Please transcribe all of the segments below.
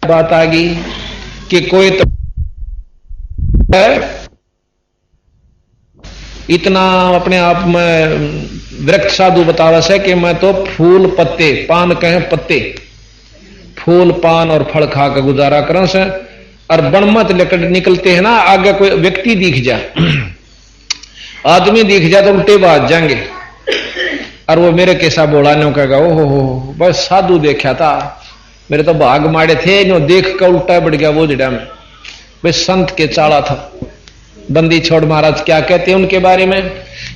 बात आ गई कि कोई तो इतना अपने आप में विरक्त साधु बतावस है कि मैं तो फूल पत्ते, पान कहें पत्ते, फूल पान और फल खा कर गुजारा करं से। और बनमत लेकर निकलते हैं ना, आगे कोई व्यक्ति दिख जाए, आदमी दिख जाए तो उल्टे बात जाएंगे। और वो मेरे कैसा बोला नो कहेगा ओहो बस साधु देखा था, मेरे तो भाग मारे थे, नो देख कर उल्टा बढ़ गया वो जड़ा में। वे संत के चाला था। बंदी छोड़ महाराज क्या कहते हैं उनके बारे में?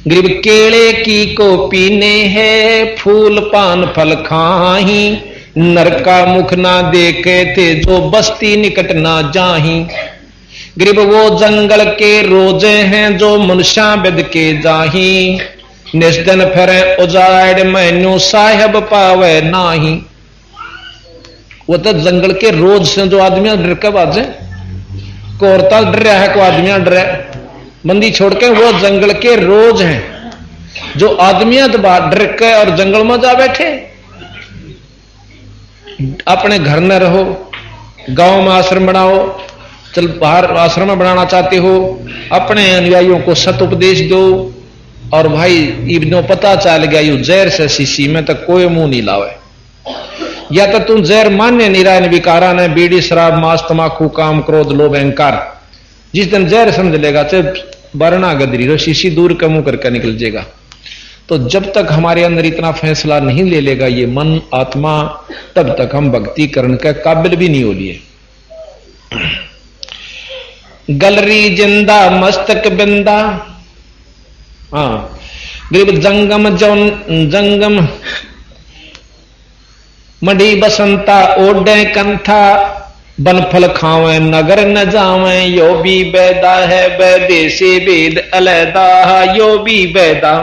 गरीब केले की को पीने है, फूल पान फल खाही, नर का मुख ना देखे थे, जो बस्ती निकट ना जाही। गरीब वो जंगल के रोजे हैं, जो मनुष्या बेद के जाही, निस्दन फिरे उजाड़ मैनू साहेब पावे नाही। वो तो जंगल के रोज से जो आदमी डर के बाजे, कोरता डर रहा है, को आदमी डर रहा है। बंदी छोड़ के वो जंगल के रोज हैं, जो आदमी डर के और जंगल में जा बैठे। अपने घर में रहो, गांव में आश्रम बनाओ, चल बाहर आश्रम में बनाना चाहते हो, अपने अनुयायियों को सत उपदेश दो। और भाई इब्नो पता चल गया यू जहर से शीशी में तो कोई मुंह नहीं लावे। या तो तुम जहर मान्य निरायन विकारा ने, बीड़ी शराब मांस तमाकू काम क्रोध लोभ अहंकार, जिस दिन जहर समझ लेगा चाहे बरना गदरी रो शीशी दूर का मुंह करके निकल जाएगा। तो जब तक हमारे अंदर इतना फैसला नहीं ले लेगा ये मन आत्मा, तब तक हम भक्ति करने के काबिल भी नहीं हो लिए। गलरी जिंदा मस्तक बिंदा, हाँ गरीब जंगम जंगम मढ़ी बसंता ओडे कंथा, बनफल खावे नगर न जावे, यो भी बैदा है बैदे से वेद अलैदा, यो भी बैदा।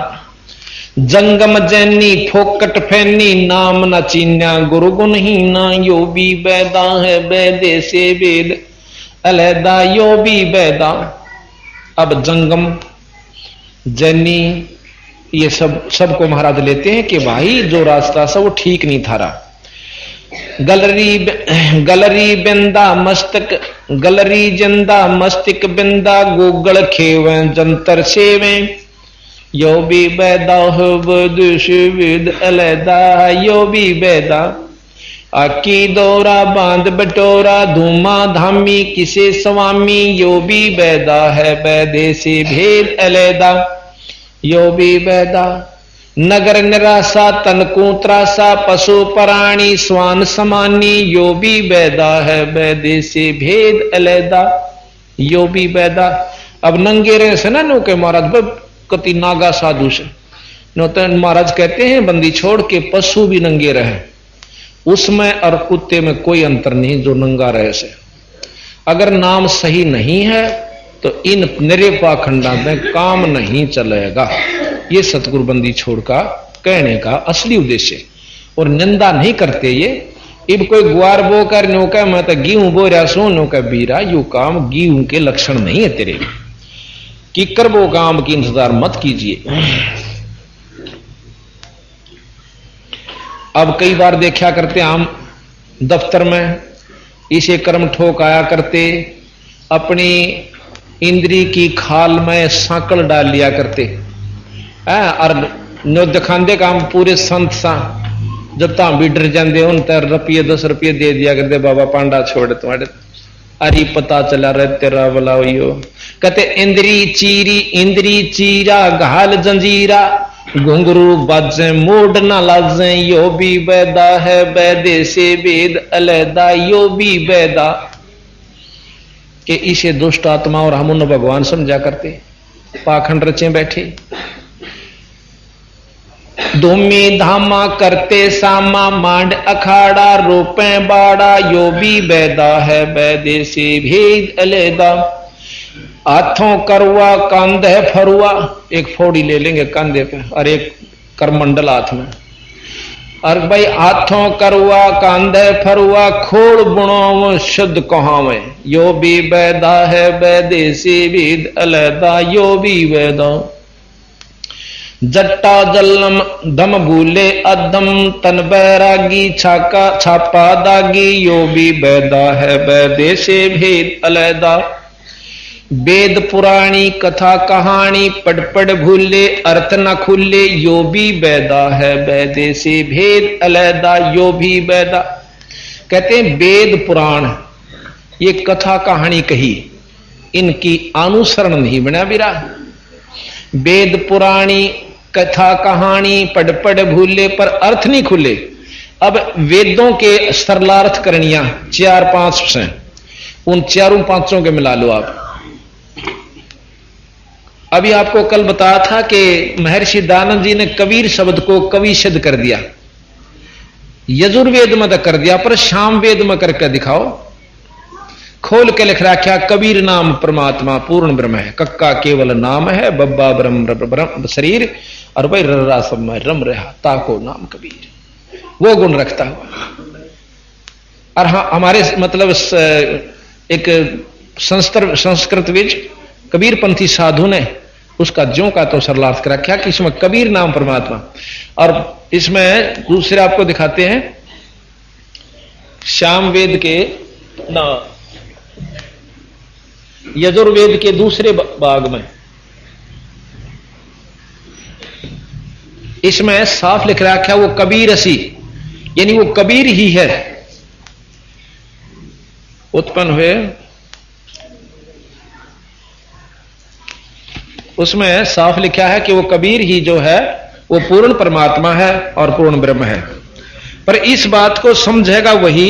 जंगम जैनी फोकट फैनी, नाम न चीन्या गुरु गुण ही ना, यो भी बैदा है बैदे से वेद अलैदा, यो भी बैदा। अब जंगम जैनी ये सबको महाराज लेते हैं कि भाई जो रास्ता था वो ठीक नहीं था रहा। गलरी बिंदा मस्तक, गलरी जिंदा मस्तिक बिंदा, गोगल खेवे जंतर सेवे, यो भी बैदा हो वेद अलैदा, यो भी बैदा। आकी दौरा बांध बटोरा, धूमा धामी किसे स्वामी, यो भी बैदा है बैदे से भेद अलैदा, यो भी बैदा। नगर निराशा तनकू त्रासा, पशु प्राणी स्वान समानी, यो भी बैदा है बैदे से भेद अलैदा, यो भी बैदा। अब नंगे रहे से ना नो के महाराज कति नागा साधु से नो तो महाराज कहते हैं बंदी छोड़ के पशु भी नंगे रहे, उसमें और कुत्ते में कोई अंतर नहीं जो नंगा रहे से। अगर नाम सही नहीं है तो इन निरेपा खंडा में काम नहीं चलेगा। ये सतगुरु बंदी छोड़ का कहने का असली उद्देश्य। और निंदा नहीं करते ये। इब कोई गुआर बो कर नो का मैं तो गेहूं बो रहा सो नो का बीरा, यू काम गेहूं के लक्षण नहीं है तेरे। किकर वो काम की इंतजार मत कीजिए। अब कई बार देखा करते हम दफ्तर में इसे कर्म ठोक आया करते, अपनी इंद्री की खाल में सांकल डाल लिया करते और नो दिखाते काम पूरे संत सा जब ताम भी डर जाते उन तर रुपये 10 रुपये दे दिया करते, बाबा पांडा छोड़ तुम्हारे अरे पता चला रहे तेरा बोला यो। कहते इंद्री चीरा घाल जंजीरा, घुंघरू बाजे मोड़ ना लाजे, यो भी बैदा है बैदे से वेद अलैदा, यो भी बैदा। कि इसे दुष्ट आत्मा और हम उन्हें भगवान समझा करते, पाखंड रचे बैठे। धूमी धामा करते सामा, मांड अखाड़ा रोपे बाड़ा, यो भी बैदा है बैदे से भेद अलैदा। हाथों करवा कांधे फरुआ, एक फोड़ी ले लेंगे कांधे पे और एक करमंडल हाथ में। और भाई हाथों करवा कांधे फरुआ, खोड़ बुणों शुद्ध कहावे, यो भी बैदा है बैदे से वेद अलैदा, यो भी बैदा। जट्टा जलम दम भूले अदम तन बैरागी छाका छापा दागी यो भी बैदा है बैदे से भेद अलैदा। वेद पुराणी कथा कहानी पढ़ पढ़ भूले अर्थ न खुले यो भी बैदा है बैदे से भेद अलैदा यो भी बैदा। कहते हैं वेद पुराण ये कथा कहानी कही, इनकी अनुसरण नहीं बना बिरा। वेद पुराणी कथा कहानी पढ़ पढ़ भूले पर अर्थ नहीं खुले। अब वेदों के सरलार्थ करणियां 4-5 हैं, उन 4-5 के मिला लो आप। अभी आपको कल बताया था कि महर्षि दयानंद जी ने कबीर शब्द को कवि सिद्ध कर दिया, यजुर्वेद में तो कर दिया, पर सामवेद में करके दिखाओ। खोल के लिख रखा कबीर नाम परमात्मा पूर्ण ब्रह्म है, कक्का केवल नाम है, बब्बा ब्रह्म शरीर, और भाई रर्रा सब में रम रहा ताको नाम कबीर, वो गुण रखता हुआ। और हाँ, हमारे मतलब एक संस्कृत विज कबीर पंथी साधु ने उसका ज्यों का तो सरलार्थ कर रखा कि इसमें कबीर नाम परमात्मा। और इसमें दूसरे आपको दिखाते हैं सामवेद के ना यजुर्वेद के दूसरे भाग में, इसमें साफ लिख रखा है वो कबीर असी, यानी वो कबीर ही है। उत्पन्न हुए उसमें साफ लिखा है कि वो कबीर ही जो है वो पूर्ण परमात्मा है और पूर्ण ब्रह्म है। पर इस बात को समझेगा वही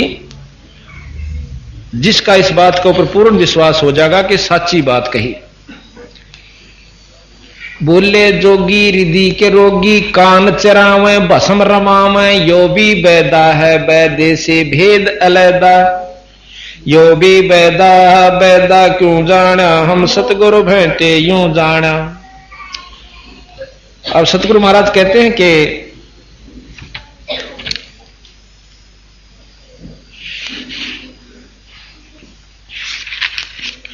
जिसका इस बात के ऊपर पूर्ण विश्वास हो जाएगा कि सच्ची बात कही। बोले जोगी रिद्धि के रोगी कान चरावे भस्म रमावे यो भी बैदा है बैदे से भेद अलैदा। यो भी बैदा बैदा क्यों जाना हम सतगुरु भेंटे यूं जाना। अब सतगुरु महाराज कहते हैं कि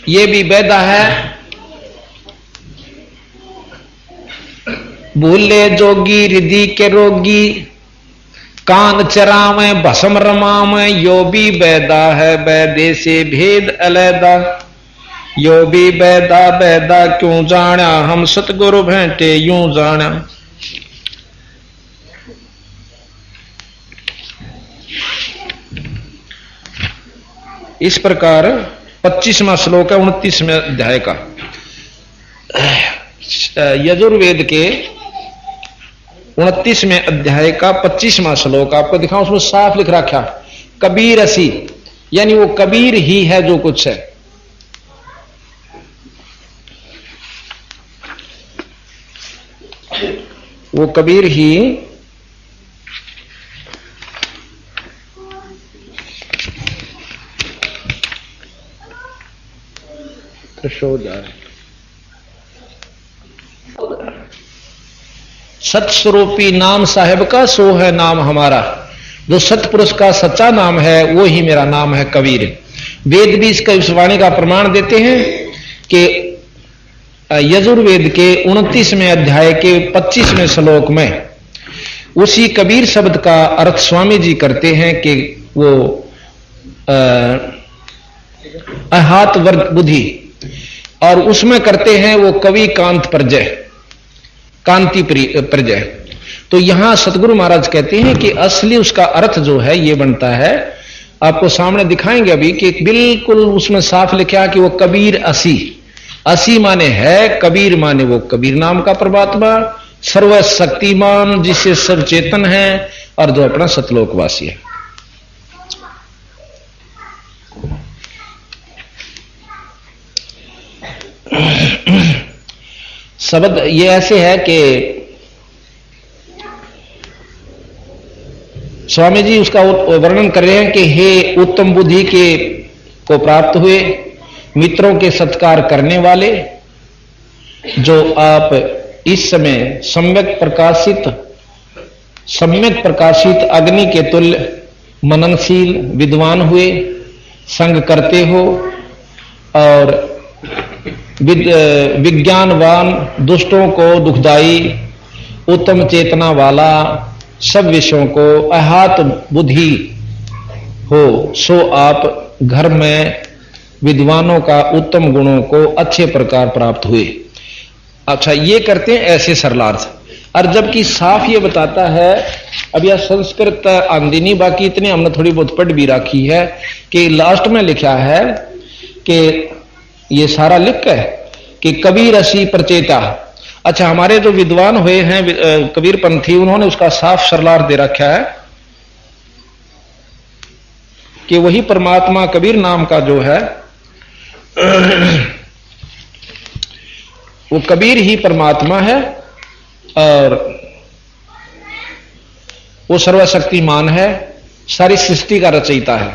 ये भी बैदा है, भूले जोगी रिद्धि के रोगी कान चरावे भस्म रमावे यो भी बैदा है बैदे से भेद अलैदा। यो भी बैदा बैदा क्यों जाना हम सतगुरु भेंटे यूं जाना। इस प्रकार 25वां श्लोक है 29वें अध्याय का यजुर्वेद के 29वें अध्याय का 25वां श्लोक आपको दिखाऊं। उसमें साफ लिख रखा कबीर असी, यानी वो कबीर ही है जो कुछ है। वो कबीर ही सतस्वरूपी नाम साहेब का सो है नाम हमारा। जो सतपुरुष का सच्चा नाम है वो ही मेरा नाम है कबीर। वेद भी इसका इस वाणी का प्रमाण देते हैं कि यजुर्वेद के 29वें अध्याय के 25वें श्लोक में उसी कबीर शब्द का अर्थ स्वामी जी करते हैं कि वो अहात वर्ग बुद्धि, और उसमें करते हैं वो कवि कांत प्रजय कांति प्रजय। तो यहां सतगुरु महाराज कहते हैं कि असली उसका अर्थ जो है ये बनता है, आपको सामने दिखाएंगे अभी कि बिल्कुल उसमें साफ लिखा कि वो कबीर असी। असी माने है, कबीर माने वो कबीर नाम का परमात्मा सर्वशक्तिमान जिससे सब चेतन है और जो अपना सतलोकवासी है। शब्द ये ऐसे है कि स्वामी जी उसका वर्णन कर रहे हैं कि हे उत्तम बुद्धि के को प्राप्त हुए, मित्रों के सत्कार करने वाले, जो आप इस समय सम्यक प्रकाशित अग्नि के तुल्य मननशील विद्वान हुए, संग करते हो और विज्ञानवान दुष्टों को दुखदाई उत्तम चेतना वाला, सब विषयों को अहात बुद्धि हो, सो आप घर में विद्वानों का उत्तम गुणों को अच्छे प्रकार प्राप्त हुए। अच्छा, ये करते हैं ऐसे सरलार्थ। और जबकि साफ ये बताता है, अब यह संस्कृत आंदी नहीं, बाकी इतनी हमने थोड़ी बहुत पढ़ भी रखी है कि लास्ट में लिखा है कि ये सारा लिख है कि कबीर असी प्रचेता। अच्छा, हमारे जो विद्वान हुए हैं कबीर पंथी, उन्होंने उसका साफ सरलार्थ दे रखा है कि वही परमात्मा कबीर नाम का जो है वो कबीर ही परमात्मा है और वो सर्वशक्तिमान है, सारी सृष्टि का रचयिता है।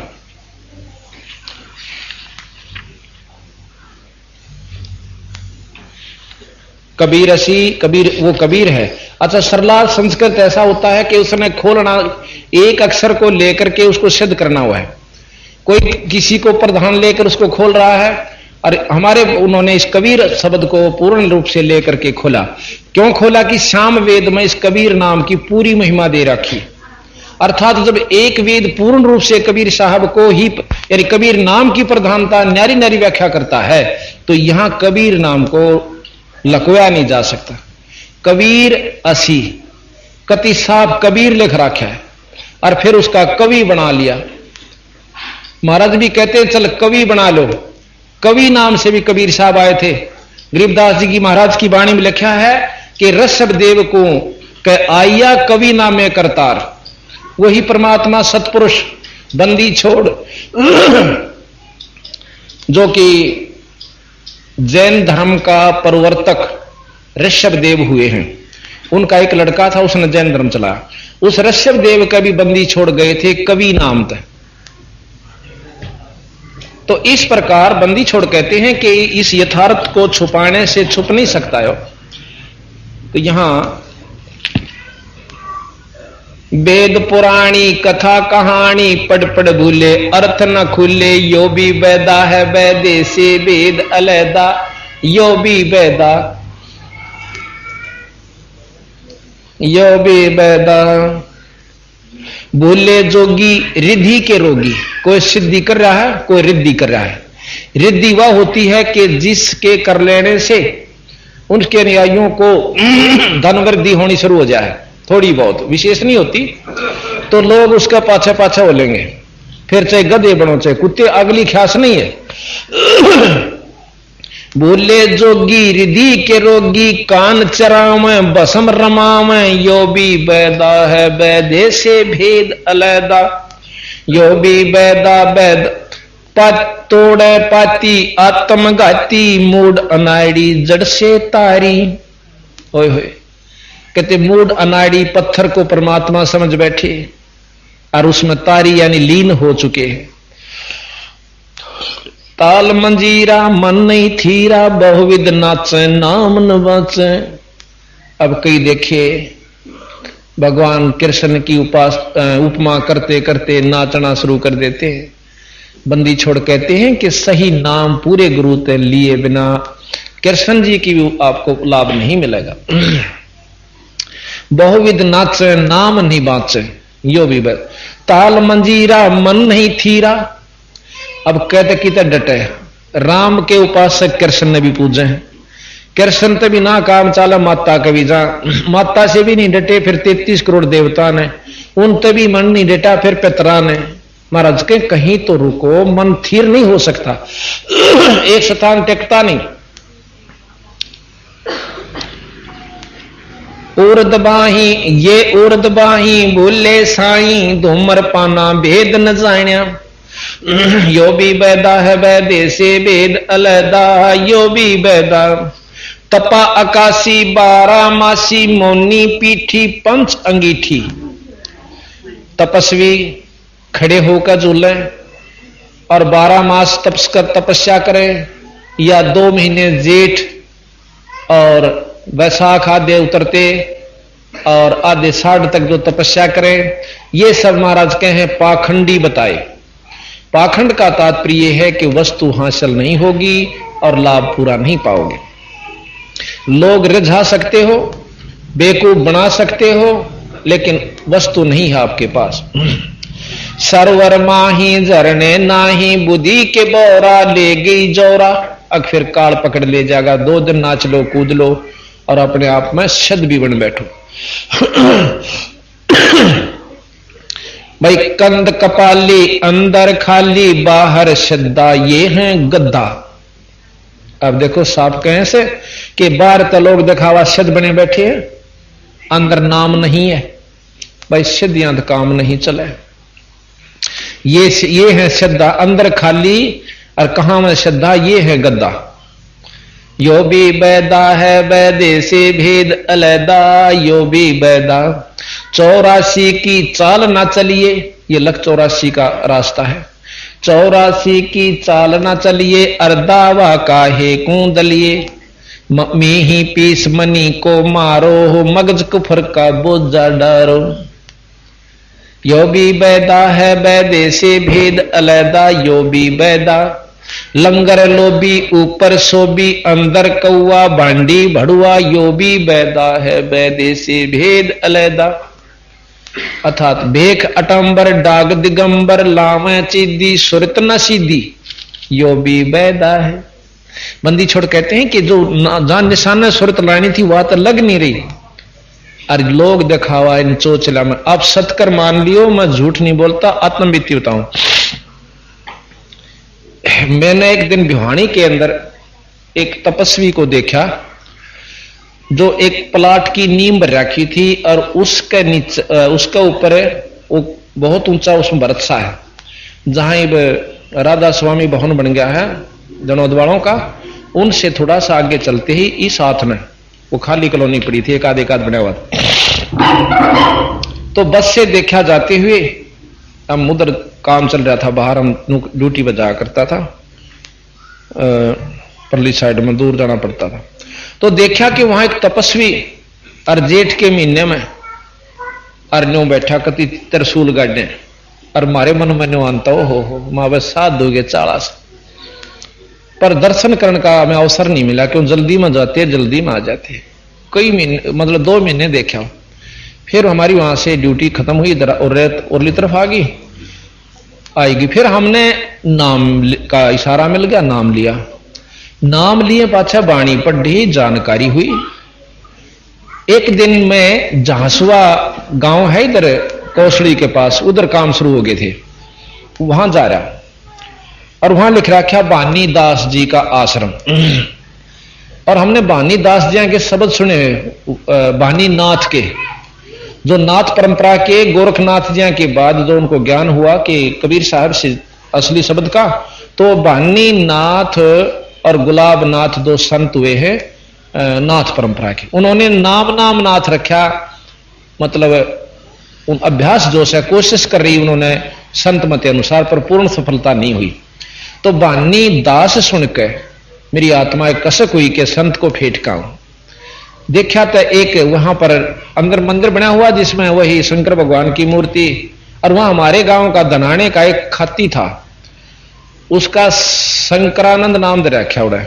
कबीर असी, कबीर वो कबीर है। अच्छा, सरलार्थ संस्कृत ऐसा होता है कि उसने खोलना, एक अक्षर को लेकर के उसको सिद्ध करना हुआ है। कोई किसी को प्रधान लेकर उसको खोल रहा है, और हमारे उन्होंने इस कबीर शब्द को पूर्ण रूप से लेकर के खोला। क्यों खोला? कि श्याम वेद में इस कबीर नाम की पूरी महिमा दे रखी। अर्थात जब एक वेद पूर्ण रूप से कबीर साहब को ही, यानी कबीर नाम की प्रधानता न्यारी न्यारी व्याख्या करता है, तो यहां कबीर नाम को लकवाया नहीं जा सकता। कबीर असी, कति साफ कबीर लिख रखा है और फिर उसका कवि बना लिया। महाराज भी कहते हैं चल कवि बना लो। कवि नाम से भी कबीर साहब आए थे। गरीबदास जी की महाराज की वाणी में लिखा है कि ऋषभ देव को कह आया कवि नामे करतार। वही परमात्मा सतपुरुष बंदी छोड़ जो कि जैन धर्म का प्रवर्तक ऋषभ देव हुए हैं। उनका एक लड़का था, उसने जैन धर्म चलाया। उस ऋषभ देव का भी बंदी छोड़ गए थे कवि नाम था। तो इस प्रकार बंदी छोड़ कहते हैं कि इस यथार्थ को छुपाने से छुप नहीं सकता है। तो यहां वेद पुराणी कथा कहानी पढ़ पढ़ भूले, अर्थ न खुले, यो भी वेदा है वैदे से वेद अलैदा, यो भी वेदा यो भी वेदा। भूले जोगी रिद्धि के रोगी। कोई सिद्धि कर रहा है, कोई रिद्धि कर रहा है। रिद्धि वह होती है कि जिसके कर लेने से उनके अनुयायियों को धन वृद्धि होनी शुरू हो जाए, थोड़ी बहुत, विशेष नहीं होती, तो लोग उसका पाछा पाछा हो लेंगे। फिर चाहे गधे बनो चाहे कुत्ते, अगली ख्यास नहीं है। भूले जोगी रिद्धि के रोगी, कान चराव बसम रमाव, यो भी बैदा है बैदे से भेद अलैदा, यो भी बैदा बैद पत तोड़े पाती आत्मघाती, मूड अनाड़ी जड़ से तारी। ओए होए, कहते मूड अनाड़ी पत्थर को परमात्मा समझ बैठे और उसमें तारी यानी लीन हो चुके हैं। ताल मंजीरा मन नहीं थीरा, बहुविध नाचे नाम न बाचे। अब कई देखे भगवान कृष्ण की उपमा करते करते नाचना शुरू कर देते हैं। बंदी छोड़ कहते हैं कि सही नाम पूरे गुरु ते लिए बिना कृष्ण जी की भी आपको लाभ नहीं मिलेगा। बहुविध नाचे नाम नहीं बाचे, यो भी बात। ताल मंजीरा मन नहीं थीरा। अब कहते कि डटे राम के उपासक कृष्ण ने भी पूजे हैं। कृष्ण तो भी ना काम चाला माता कभी जा, माता से भी नहीं डटे, फिर 33 करोड़ देवता ने उन तो भी मन नहीं डटा, फिर पितरा ने। महाराज के कहीं तो रुको, मन थीर नहीं हो सकता, एक स्थान टिकता नहीं। उर्द बाही ये उर्द बाही बोले साई, धूमर पाना भेद न जाण्या, यो भी बैदा है वैदे से वेद अलैदा, यो भी बैदा। तपा आकाशी 12 मासी, मौनी पीठी पंच अंगीठी। तपस्वी खड़े होकर झूले और 12 मास तपस्या करें, या 2 महीने जेठ और वैशाख आधे उतरते और आधे साढ़ तक जो तपस्या करें, ये सब महाराज के हैं पाखंडी बताए। पाखंड का तात्पर्य है कि वस्तु हासिल नहीं होगी और लाभ पूरा नहीं पाओगे। लोग रिझा सकते हो बेवकूफ बना सकते हो लेकिन वस्तु नहीं है आपके पास। सरवर माही झरने नाही, बुद्धि के बोरा ले गई जोरा। अब फिर काल पकड़ ले जाएगा, 2 दिन नाच लो कूद लो और अपने आप में शद भी बन बैठो। भाई कंद कपाली, अंदर खाली बाहर श्रद्धा, ये है गद्दा। अब देखो साफ कहें से कि बाहर तो लोग दिखावा शद बने बैठे हैं, अंदर नाम नहीं है। भाई सिद्धियां तो काम नहीं चले। ये है श्रद्धा, अंदर खाली और कहां में श्रद्धा, ये है गद्दा। यो भी बैदा है बैदे से भेद अलैदा, यो भी बैदा। 84 की चाल ना चलिए, ये लख 84 का रास्ता है। 84 की चाल ना चलिए, अर्दावा काहे कूदलिए। मी ही पीस मनी को मारो, हो मगज कुफर का बोझा डारो। यो भी बैदा है बैदे से भेद अलैदा, यो भी बैदा। लंगर लोबी ऊपर सोबी, अंदर कौआ बांडी भड़ुआ, यो भी बैदा है बैदे से भेद अलैदा। अर्थात भेख अटंबर डाग दिगंबर, लावे चीदी सुरत न सीधी, यो भी बैदा है। बंदी छोड़ कहते हैं कि जो जान निशान सुरत लानी थी वह तो लग नहीं रही, और लोग दिखावा इन चोचला में। आप सतकर मान लियो, मैं झूठ नहीं बोलता, आत्मबीती बताऊं। मैंने एक दिन भिवानी के अंदर एक तपस्वी को देखा जो एक प्लाट की नींव रखी थी और उसके नीचे उसके ऊपर वो बहुत ऊंचा उसमें बरतसा है, जहां राधा स्वामी भवन बन गया है जनौद वालों का। उनसे थोड़ा सा आगे चलते ही इस हाथ में वो खाली कॉलोनी पड़ी थी, एक आध बना हुआ था। तो बस से देखा जाते हुए, हम उधर काम चल रहा था बाहर, हम ड्यूटी पर जाया करता था, परली साइड में दूर जाना पड़ता था। तो देखा कि वहां एक तपस्वी और जेठ के महीने में अरन्यों बैठा कति त्रिशूल गाड़ने, और मारे मन में आनता हो माँ बस साथ दोगे 40। पर दर्शन करने का हमें अवसर नहीं मिला, क्यों जल्दी में जाते जल्दी में आ जाते। कई महीने मतलब 2 महीने देखा। फिर हमारी वहां से ड्यूटी खत्म हुई, उरली तरफ आ गई आएगी। फिर हमने नाम का इशारा मिल गया, नाम लिया। नाम लिए पाछा बाणी पढ़ी, जानकारी हुई। एक दिन में झांसुआ गांव है इधर कौशली के पास, उधर काम शुरू हो गए थे, वहां जा रहा और वहां लिख रखा बानी दास जी का आश्रम। और हमने बानी दास जी के शब्द सुने, बानी नाथ के, जो नाथ परंपरा के गोरखनाथ जी के बाद जो उनको ज्ञान हुआ कि कबीर साहब से असली शब्द का, तो बानी नाथ और गुलाब नाथ 2 संत हुए हैं नाथ परंपरा के। उन्होंने नाम नाथ रखा, मतलब उन अभ्यास जो है कोशिश कर रही उन्होंने संत मत अनुसार, पर पूर्ण सफलता नहीं हुई। तो बानी दास सुनकर मेरी आत्मा एक कसक हुई कि संत को फेंटकाऊं। देखा तो एक वहां पर अंदर मंदिर बना हुआ जिसमें वही शंकर भगवान की मूर्ति, और वहां हमारे गांव का दनाने का एक खाती था, उसका शंकरानंद नाम दे रखा उड़ा,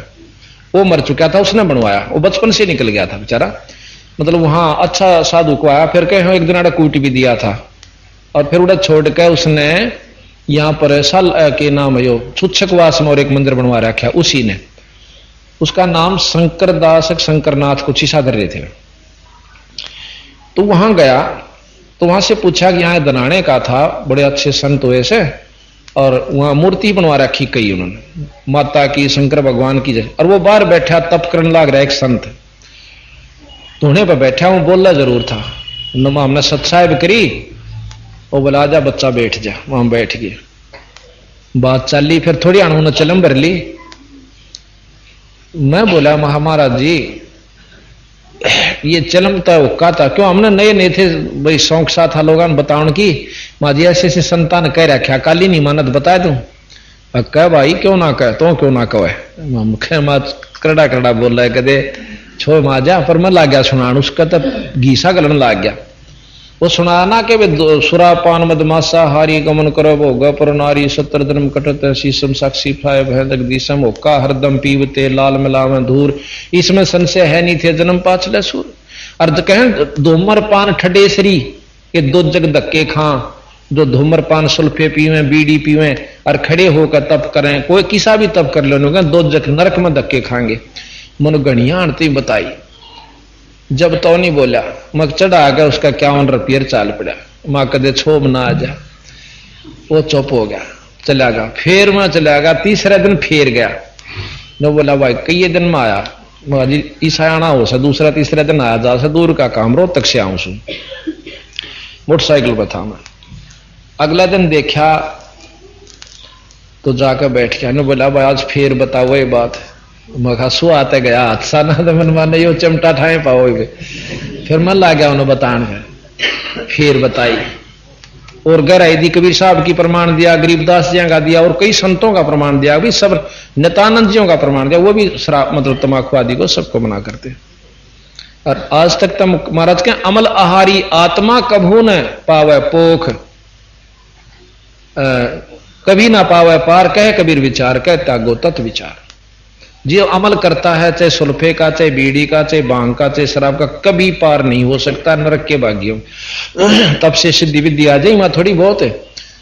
वो मर चुका था, उसने बनवाया, वो बचपन से निकल गया था बेचारा। मतलब वहां अच्छा साधु को आया, फिर कहे एक दिन कूट भी दिया था, और फिर उड़ा छोड़ के उसने यहां पर साल के नाम है यो छुच्छकवास में और एक मंदिर बनवा रखा, उसी ने, उसका नाम शंकर दास शंकरनाथ कुछ ही साधर रहे थे। तो वहां गया तो वहां से पूछा कि यहाँ दनाने का था, बड़े अच्छे संत हुए से, और वहां मूर्ति बनवा रखी कई उन्होंने, माता की शंकर भगवान की जैसे। और वो बाहर बैठा तप करने लग रहा एक संत, धोने पर बैठा हूं, बोला जरूर था, हमने सत्साहिब करी, वो बोला जा बच्चा बैठ जा, वहां बैठ गए, बात चली। फिर थोड़ी उन्होंने चलम भर ली। मैं बोला महाराज जी ये चलम तो हुक्का था, क्यों हमने नए नए थे भाई, शौक सा था लोगों बताने की, माजी ऐसे ऐसे संतान कह रखा, काली नहीं मानत बता दूं, कह भाई क्यों ना कह, तो क्यों ना कहे, करड़ा करड़ा बोल रहा है कदे छो माजा, पर मैं लाग गया सुनान, उसका तो घीसा गलन लाग गया। वो सुनाना के सुरा पान मदमासा हारी गमन करो भोगा पर नारी, 70 जन्म कटत शीशम साक्षी फाय भैदक दिशम, होका हरदम पीवते लाल मिलावे धूर, इसमें संशय है नहीं थे जन्म पाछले सूर। अर्ज कहें धूम्रपान ठडेसरी ये दो जग धक्के खां, जो धूम्रपान सुल्फे पीवे बीड़ी पीवे और खड़े होकर तप करें, कोई किसा भी तप कर लो दो जग नरक में धक्के खाएंगे। मन गणिया आंटी बताई, जब तो नहीं बोला मग चढ़ा आ गया उसका 51 रुपये चाल पड़ा, माँ कदे छोब ना आ जा, वो चुप हो गया चला गया। फिर मैं चला गया, तीसरे दिन फिर गया, न बोला भाई कई दिन में आया, ईसा आना हो सा दूसरा तीसरा दिन आया, जा से दूर का काम रोहतक से आऊं सू, मोटरसाइकिल पर था मैं। अगला दिन देखा तो जाकर बैठ गया, न बोला भाई आज फिर बताओ ये बात। मैं सु आते गया हादसा ना तो मन माने यो चिमटा ठाए पाओगे। फिर मन ला गया उन्हें बताने में, फिर बताई और गहराई दी, कबीर साहब की प्रमाण दिया, गरीबदास जी का दिया और कई संतों का प्रमाण दिया, भी सब नित्यानंद जियों का प्रमाण दिया, वो भी शराब मतलब तंबाकू आदि को सबको मना करते। और आज तक तो महाराज के अमल आहारी आत्मा कभू न पावे पोख, कभी ना पावे पार, कहे कबीर विचार कह त्यागो तत् विचार। जो अमल करता है चाहे सुल्फे का, चाहे बीड़ी का, चाहे बांग का, चाहे शराब का, कभी पार नहीं हो सकता नरक के भाग्यों। तब से सिद्धि विद्धि आ जाए वहां थोड़ी बहुत है,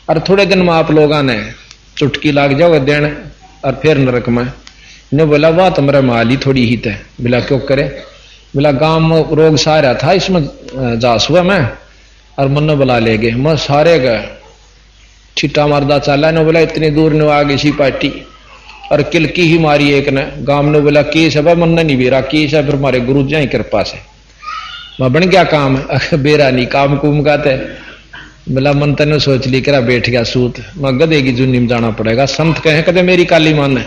और थोड़े दिन में आप लोगों ने चुटकी लाग जाओगे देने और फिर नरक में। ने बोला वाह तुम्हारा माल ही थोड़ी ही थे। बोला क्यों करे? बोला गांव में रोग सारा था, इसमें जास हुआ मैं और मन बुला ले गए, मैं सारे गए छिट्टा मरदा चाला। ने बोला इतनी दूर ने आ गई सी पार्टी और किलकी ही मारी एक ने। गांव ने बोला केस है, मन नहीं बेरा केस है, फिर हमारे गुरु जी की कृपा से मैं बन गया काम, बेरा नहीं काम कुम का थे। बोला मन तेने सोच ली करा बैठ गया सूत, मैं गधे की जुन्नी में जाना पड़ेगा। संत कहे कदे मेरी काली मान है।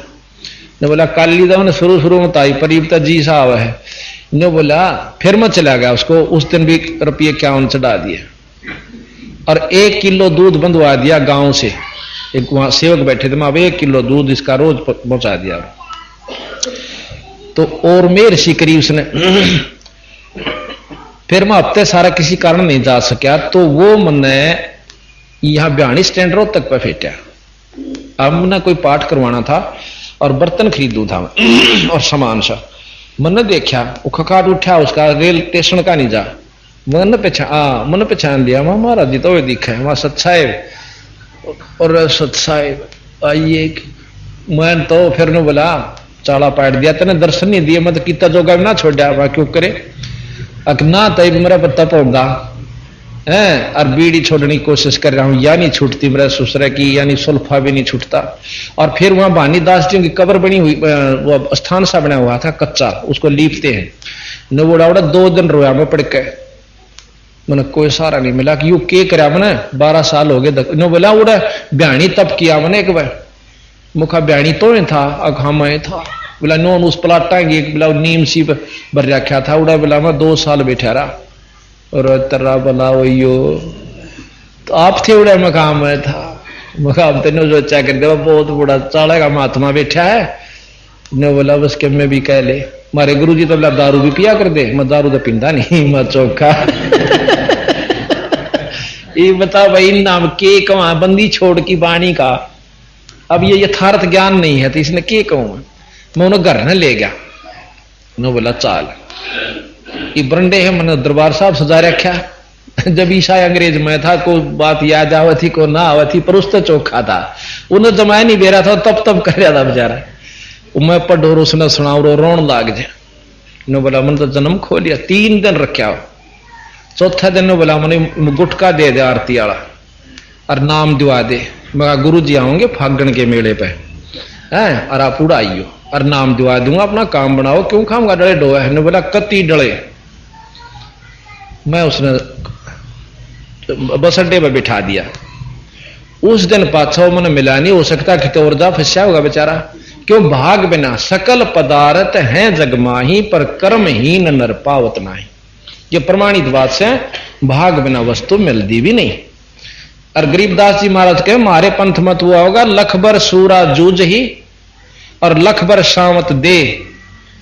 ने बोला काली तो मैंने शुरू में ताई परीब तो जी साहब है। ने बोला फिर मैं चला गया, उसको उस दिन भी रुपये 51 चढ़ा दिए और 1 किलो दूध बंधवा दिया गांव से। एक वहां सेवक बैठे थे, मैं अब 1 किलो दूध इसका रोज पहुंचा दिया। तो और मेर सी करी उसने। फिर मैं हफ्ते सारा किसी कारण नहीं जा सका, तो वो मैंने यहां ब्याणी स्टैंड रोड तक पे फेंटा। अब मैंने कोई पाठ करवाना था और बर्तन खरीदू था और सामान सा। मैंने देखा वो खकाट उठा, उसका रेल स्टेशन का नहीं जा। मैंने पहचान लिया, मैं महाराज जी तो दिखा है वहां सत्साहेब और सत्साहेब आइए। मैं तो फिर ने बोला चाला पाट दिया, तेने दर्शन नहीं दिए, मैं तो कितना जोगा भी ना छोड़ा। वहां क्यों करे अकना तय मेरा पत्ता पौधा है और बीड़ी छोड़ने की कोशिश कर रहा हूं, या नहीं छूटती मेरा ससुर की, यानी सुल्फा भी नहीं छूटता। और फिर वहां भानी दास जी की कब्र बनी हुई, वो स्थान सा बना हुआ था कच्चा, उसको लीपते हैं। न वो उड़ा 2 दिन रोया मैं पड़ के, मैंने कोई सहारा नहीं मिला कि यू के करा मैंने 12 साल हो गए। न बोला उड़ा ब्याणी तब किया मैंने एक बार, मुखा ब्याणी तो नहीं था अखा मैं था। बोला नोन उस प्लाटा की बोला नीम सी भर रखा था। उड़ा बोला मैं 2 साल बैठा रहा और तर्रा बना वही तो आप थे उड़ा मकाम में था। मकाम तेने सोचा कर दे बहुत बड़ा चाड़ा का महात्मा बैठा है। ने बोला बस के मैं भी कह ले, मारे गुरु जी तो बोला दारू भी पिया कर दे। मैं दारू तो पींदा नहीं, मैं चौखा। ये बता भाई नाम के कहा बंदी छोड़ की बाणी का। अब ये यथार्थ ज्ञान नहीं है तो इसने के कहूं मैं उन्हें घर न ले गया। उन्होंने बोला चाल ये बरंडे है, मैंने दरबार साहब सजा रखा। जब ईसा अंग्रेज में था को बात याद आवत थी को ना आवत थी, पर उस तो चौखा था, उन्हें जमाया नहीं बेरा था, तब कर रहा था बेचारा। मैं पढ़ो उसने सुनाओ रोन लाग जाए। ने बोला मैंने तो जन्म खो लिया। 3 दिन रखा। चौथा दिन ने बोला मैंने गुटका दे दे आरती वाला और नाम दिवा दे। मैं गुरु जी आऊंगे फागण के मेले पे है और आप उड़ाइयो और नाम दिवा दूंगा, अपना काम बनाओ। क्यों खाऊंगा डले डोया है। ने बोला कति डले। मैं उसने बस अड्डे पर बिठा दिया। उस दिन पाछा मैंने मिला नहीं, हो सकता कि और जा फंसा होगा बेचारा। क्यों भाग बिना सकल पदार्थ हैं जगमाही, पर कर्महीन नर पावत नाही। ये प्रमाणित बात से भाग बिना वस्तु मिलती भी नहीं। और गरीबदास जी महाराज के मारे पंथ मत हुआ होगा, लख बर सूरा जूझ ही और लख बर शामत दे,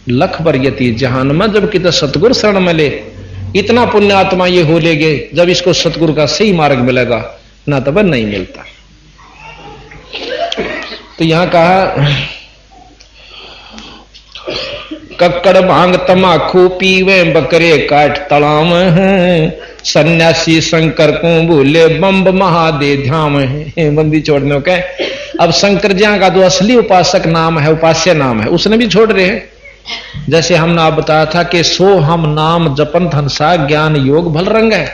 लख बर यति जहान में। जब कितना सतगुरु शरण मिले, इतना पुण्य आत्मा ये हो लेगे, जब इसको सतगुरु का सही मार्ग मिलेगा ना तब नहीं मिलता। तो यहां कहा कक्कड़ भांग तमाखू पीवे बकरे काट तलाम है, सन्यासी शंकर को भूले बम्ब महादेव धाम है। बंदी छोड़ने के अब शंकर जी का जो असली उपासक नाम है, उपास्य नाम है, उसने भी छोड़ रहे हैं। जैसे हमने आप बताया था कि सो हम नाम जपन धनसा ज्ञान योग भल रंग है।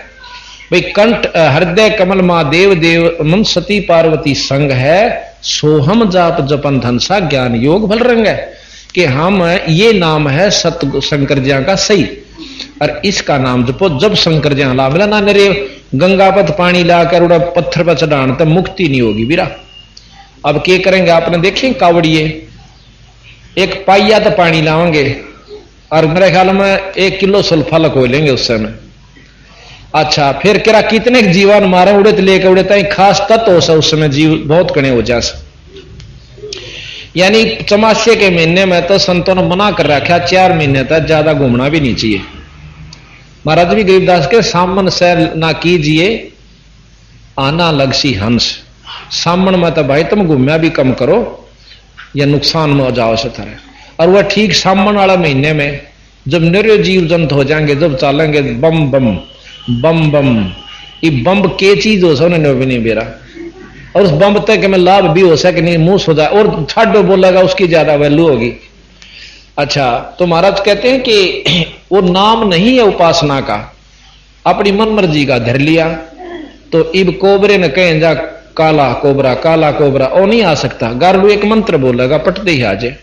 भाई कंठ हृदय कमल महादेव देव मन सती पार्वती संग है, सोहम जाप जपन धनसा ज्ञान योग भल रंग है। कि हम ये नाम है सत शंकर जी का सही, और इसका नाम जपो। जब शंकर जी ला मिला ना नरे गंगा पथ पानी लाकर उड़ा पत्थर पर चढ़ाने तब मुक्ति नहीं होगी बीरा। अब क्या करेंगे आपने देखें, कावड़िए एक पाइया तो पानी लाओगे और मेरे ख्याल में 1 किलो सल्फा लखो लेंगे उस समय। अच्छा फिर क्या कितने जीवन मारे उड़े तो लेकर उड़े तक खास तत्व हो सा उस समय जीव बहुत कणे हो जा। यानी चमासे के महीने में तो संतों ने मना कर रखा 4 महीने तक ज्यादा घूमना भी नहीं चाहिए। महाराज भी गरीबदास के सामन सैर ना कीजिए आना लगसी हंस। सामन में तो भाई तुम घूमया भी कम करो या नुकसान में हो जाओ से तरह। और वह ठीक सामन वाला महीने में जब निर जीव जंत हो जाएंगे, जब चलेंगे बम बम बम बम, ये बम के चीज हो सो भी नहीं बेरा। और उस बम तक में लाभ भी हो सके नहीं, मुंह हो जाए और ठाडो बोलेगा उसकी ज्यादा वैल्यू होगी। अच्छा तो महाराज कहते हैं कि वो नाम नहीं है उपासना का, अपनी मन मर्जी का धर लिया। तो इब कोबरे ने कहें जा काला कोबरा ओ नहीं आ सकता। गारुड़ एक मंत्र बोलेगा पटते ही आ जाए।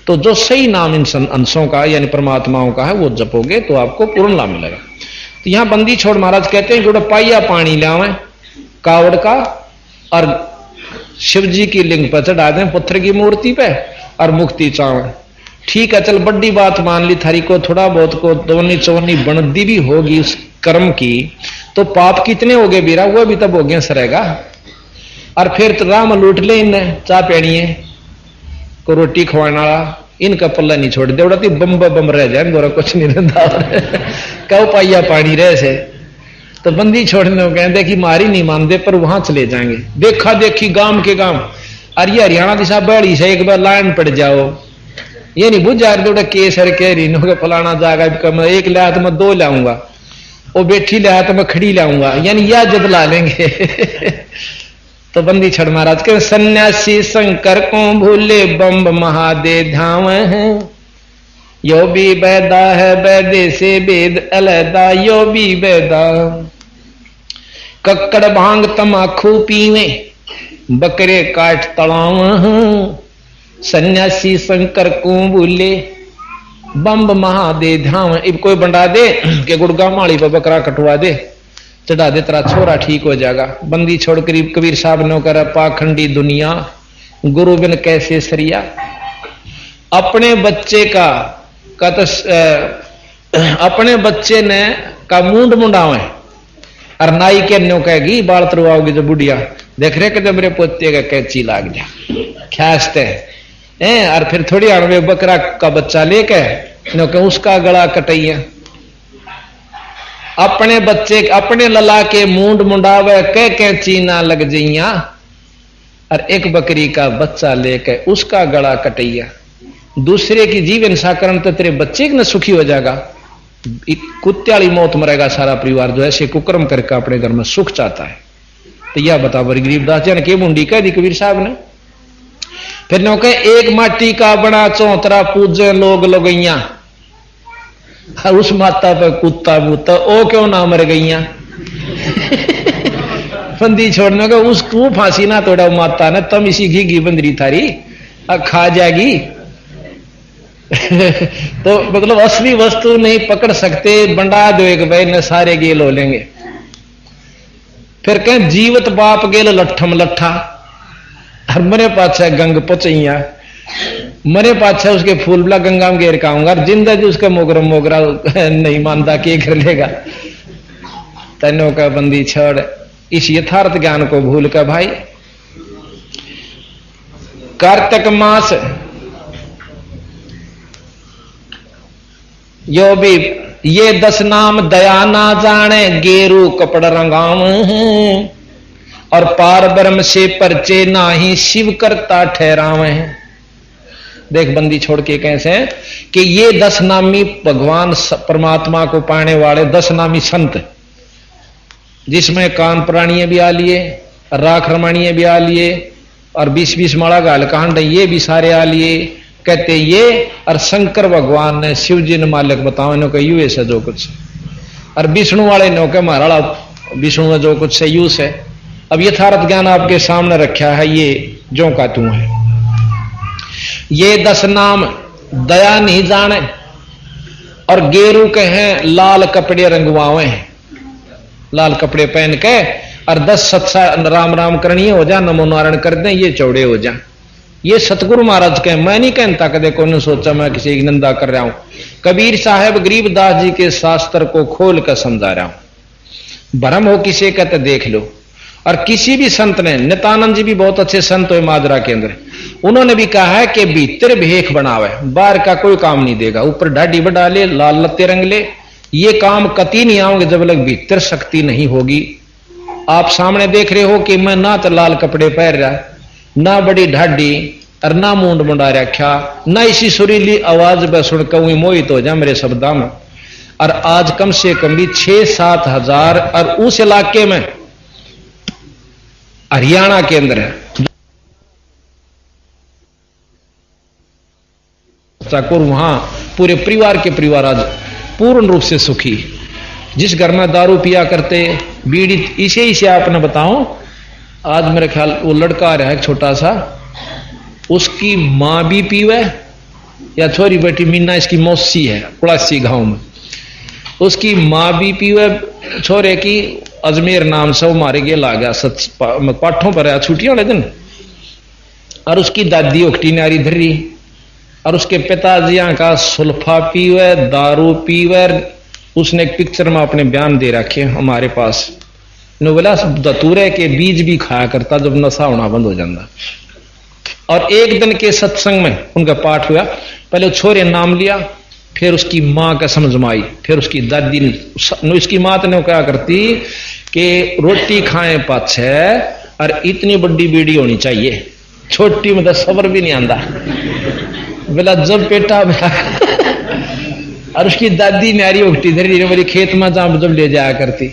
तो जो सही नाम इन अंशों का यानी परमात्माओं का है वो जपोगे तो आपको पूर्ण लाभ मिलेगा। तो यहां बंदी छोड़ महाराज कहते हैं कि पाइया पानी लावे कावड़ का और शिव जी की लिंग पर चढ़ा दें पत्थर की मूर्ति पे और मुक्ति चावे। ठीक है चल बड़ी बात मान ली थारी को, थोड़ा बहुत को दोनी चौनी बनदी भी होगी उस कर्म की, तो पाप कितने हो गए बीरा, वो भी तब हो गया सरेगा। और फिर तो राम लूट ले इन्हें चाह पेड़िए को रोटी खवाने वाला, इनका पल्ला नहीं छोड़ दे उड़ाती बम बम रह जाए गोरा कुछ नहीं रहता। कहो पाइया पानी रह से तो बंदी छोड़ने को कहते कि मारी नहीं मानते पर वहां चले जाएंगे। देखा देखी गांव के गांव, अरे हरियाणा दिशा बड़ी से एक बार लाइन पड़ जाओ, ये नहीं बुझा रहे केसर कह रही नो फलाना जाएगा मैं 1 लाया तो मैं 2 लाऊंगा, वो बैठी लाया तो मैं खड़ी लाऊंगा, यानी यह जब ला लेंगे। तो बंदी छड़ महाराज के सन्यासी शंकर को भूले बम्ब महादेव धाम है, यो भी बैदा है बैदे से वेद अलहदा, यो भी बैदा कक्कड़ भांग तमाखू पीवे बकरे काट तलाव, सन्यासी शंकर को भूले बम्ब महादेव धाम। इब कोई बंडा दे के गुड़गांव माड़ी पर बकरा कटवा दे, चढ़ा दे तेरा छोरा ठीक हो जाएगा। बंदी छोड़ करीब कबीर साहब ने कर पाखंडी दुनिया गुरु बिन कैसे सरिया। अपने बच्चे का तो अपने बच्चे ने का मुंड मुंडावे और नाई के न्यो कहेगी बाल तरवाओगी जो बुढ़िया देख रहे कि मेरे पोते का कैची लाग जा ख्यास्ते हैं। और फिर थोड़ी अणवे बकरा का बच्चा लेके न्यो के उसका गला कटैया। अपने बच्चे अपने लला के मुंड मुंडावे कह कैची ना लग जइया, और एक बकरी का बच्चा लेके उसका गला कटैया। दूसरे की जीव हिंसा करने तो तेरे बच्चे न सुखी हो जाएगा, कुत्ते वाली मौत मरेगा सारा परिवार जो ऐसे कुकर्म करके अपने घर में सुख चाहता है। तो यह बता बड़ी गरीबदास जी ने के मुंडी कह दी कबीर साहब ने। फिर नो कहे एक माटी का बना चौतरा पूजे लोग लगैया, उस माता पर कुत्ता बूता ओ क्यों ना मर गईया। बंदी छोड़ने का उसको फांसी ना तोड़ा माता ने, तम इसी घी बंदरी थारी खा जाएगी। तो मतलब असली वस्तु नहीं पकड़ सकते, बंडा दो एक भाई न सारे गेल हो लेंगे। फिर कहें जीवत बाप गेल लट्ठम लट्ठा, और मरे पाछा गंग पचैया, मरे पाछा उसके फूल बला गंगा में घेर खाऊंगा, जिंदा जी उसका मोगरा मोगरा नहीं मानता के कर लेगा। तैनो का बंदी छोड़ इस यथार्थ ज्ञान को भूल कर भाई कार्तिक मास यो भी ये 10 नाम दया ना जाने गेरू कपड़ रंगाम, और पार ब्रह्म से परचे ना ही शिव करता ठहरावे। देख बंदी छोड़ के कैसे कि ये 10 नामी भगवान परमात्मा को पाने वाले 10 नामी संत, जिसमें कान प्राणीय भी आ लिए, राख रमणीय भी आ लिए, और 20-20 माला गाल कांड ये भी सारे आ लिए। कहते ये और शंकर भगवान ने शिव जी ने मालिक बताओ इन्हों का यूएस है जो कुछ, और विष्णु वाले ने के महाराणा विष्णु में जो कुछ है यूस है। अब यथार्थ ज्ञान आपके सामने रखा है, ये जो का तू है। ये 10 नाम दया नहीं जाने, और गेरू के हैं लाल कपड़े रंगवावे हैं, लाल कपड़े पहन के, और 10 सत्सा राम राम करनी हो जा, नमो नारायण कर दें, ये चौड़े हो जा। ये सतगुरु महाराज के, मैं नहीं कहता कदे को ने सोचा मैं किसी की निंदा कर रहा हूं। कबीर साहब गरीबदास जी के शास्त्र को खोल कर समझा रहा हूं। भ्रम हो किसी का तो देख लो। और किसी भी संत ने, नित्यानंद जी भी बहुत अच्छे संत हुए माजरा के अंदर, उन्होंने भी कहा है कि भीतर भेख बनावे, बाहर का कोई काम नहीं देगा। ऊपर ढाडी बढ़ा ले, लाल लत्ते रंग ले, ये काम कति नहीं आओगे जब तक भीतर शक्ति नहीं होगी। आप सामने देख रहे हो कि मैं ना तो लाल कपड़े पहन रहा, ना बड़ी ढाडी, और ना मुंड मुंडा रखा, ना इसी सुरीली आवाज पर सुनकर मोहित हो जा मेरे शब्दा में। और आज कम से कम भी 6-7 हजार, और उस इलाके में हरियाणा के अंदर है वहां पूरे परिवार के परिवार आज पूर्ण रूप से सुखी। जिस घर में दारू पिया करते, बीड़ी, इसे आपने बताऊं, आज मेरे ख्याल वो लड़का आ रहा है छोटा सा, उसकी मां भी पीवे, या छोरी बेटी मीना इसकी मौसी है पड़ासी गांव में, उसकी मां भी पीवे छोरे की, अजमेर नाम से वो मारे गए ला गया पाठों पर छुट्टियों वाले दिन। और उसकी दादी उकटी नारी धरी, और उसके पिताजी का सुल्फा पीवे, दारू पीवे। उसने एक पिक्चर में अपने बयान दे रखे हमारे पास, बोला दतूरे के बीज भी खाया करता जब नशा होना बंद हो जाता। और एक दिन के सत्संग में उनका पाठ हुआ, पहले छोरे नाम लिया, फिर उसकी मां का समझ में आई, फिर उसकी दादी ने, इसकी मां ने क्या करती कि रोटी खाए पाछे और इतनी बड़ी बीड़ी होनी चाहिए, छोटी मतलब सबर भी नहीं आंदा, बोला जब पेटा और उसकी दादी नारी उगटी धरी मेरी खेत में जब ले जाया करती,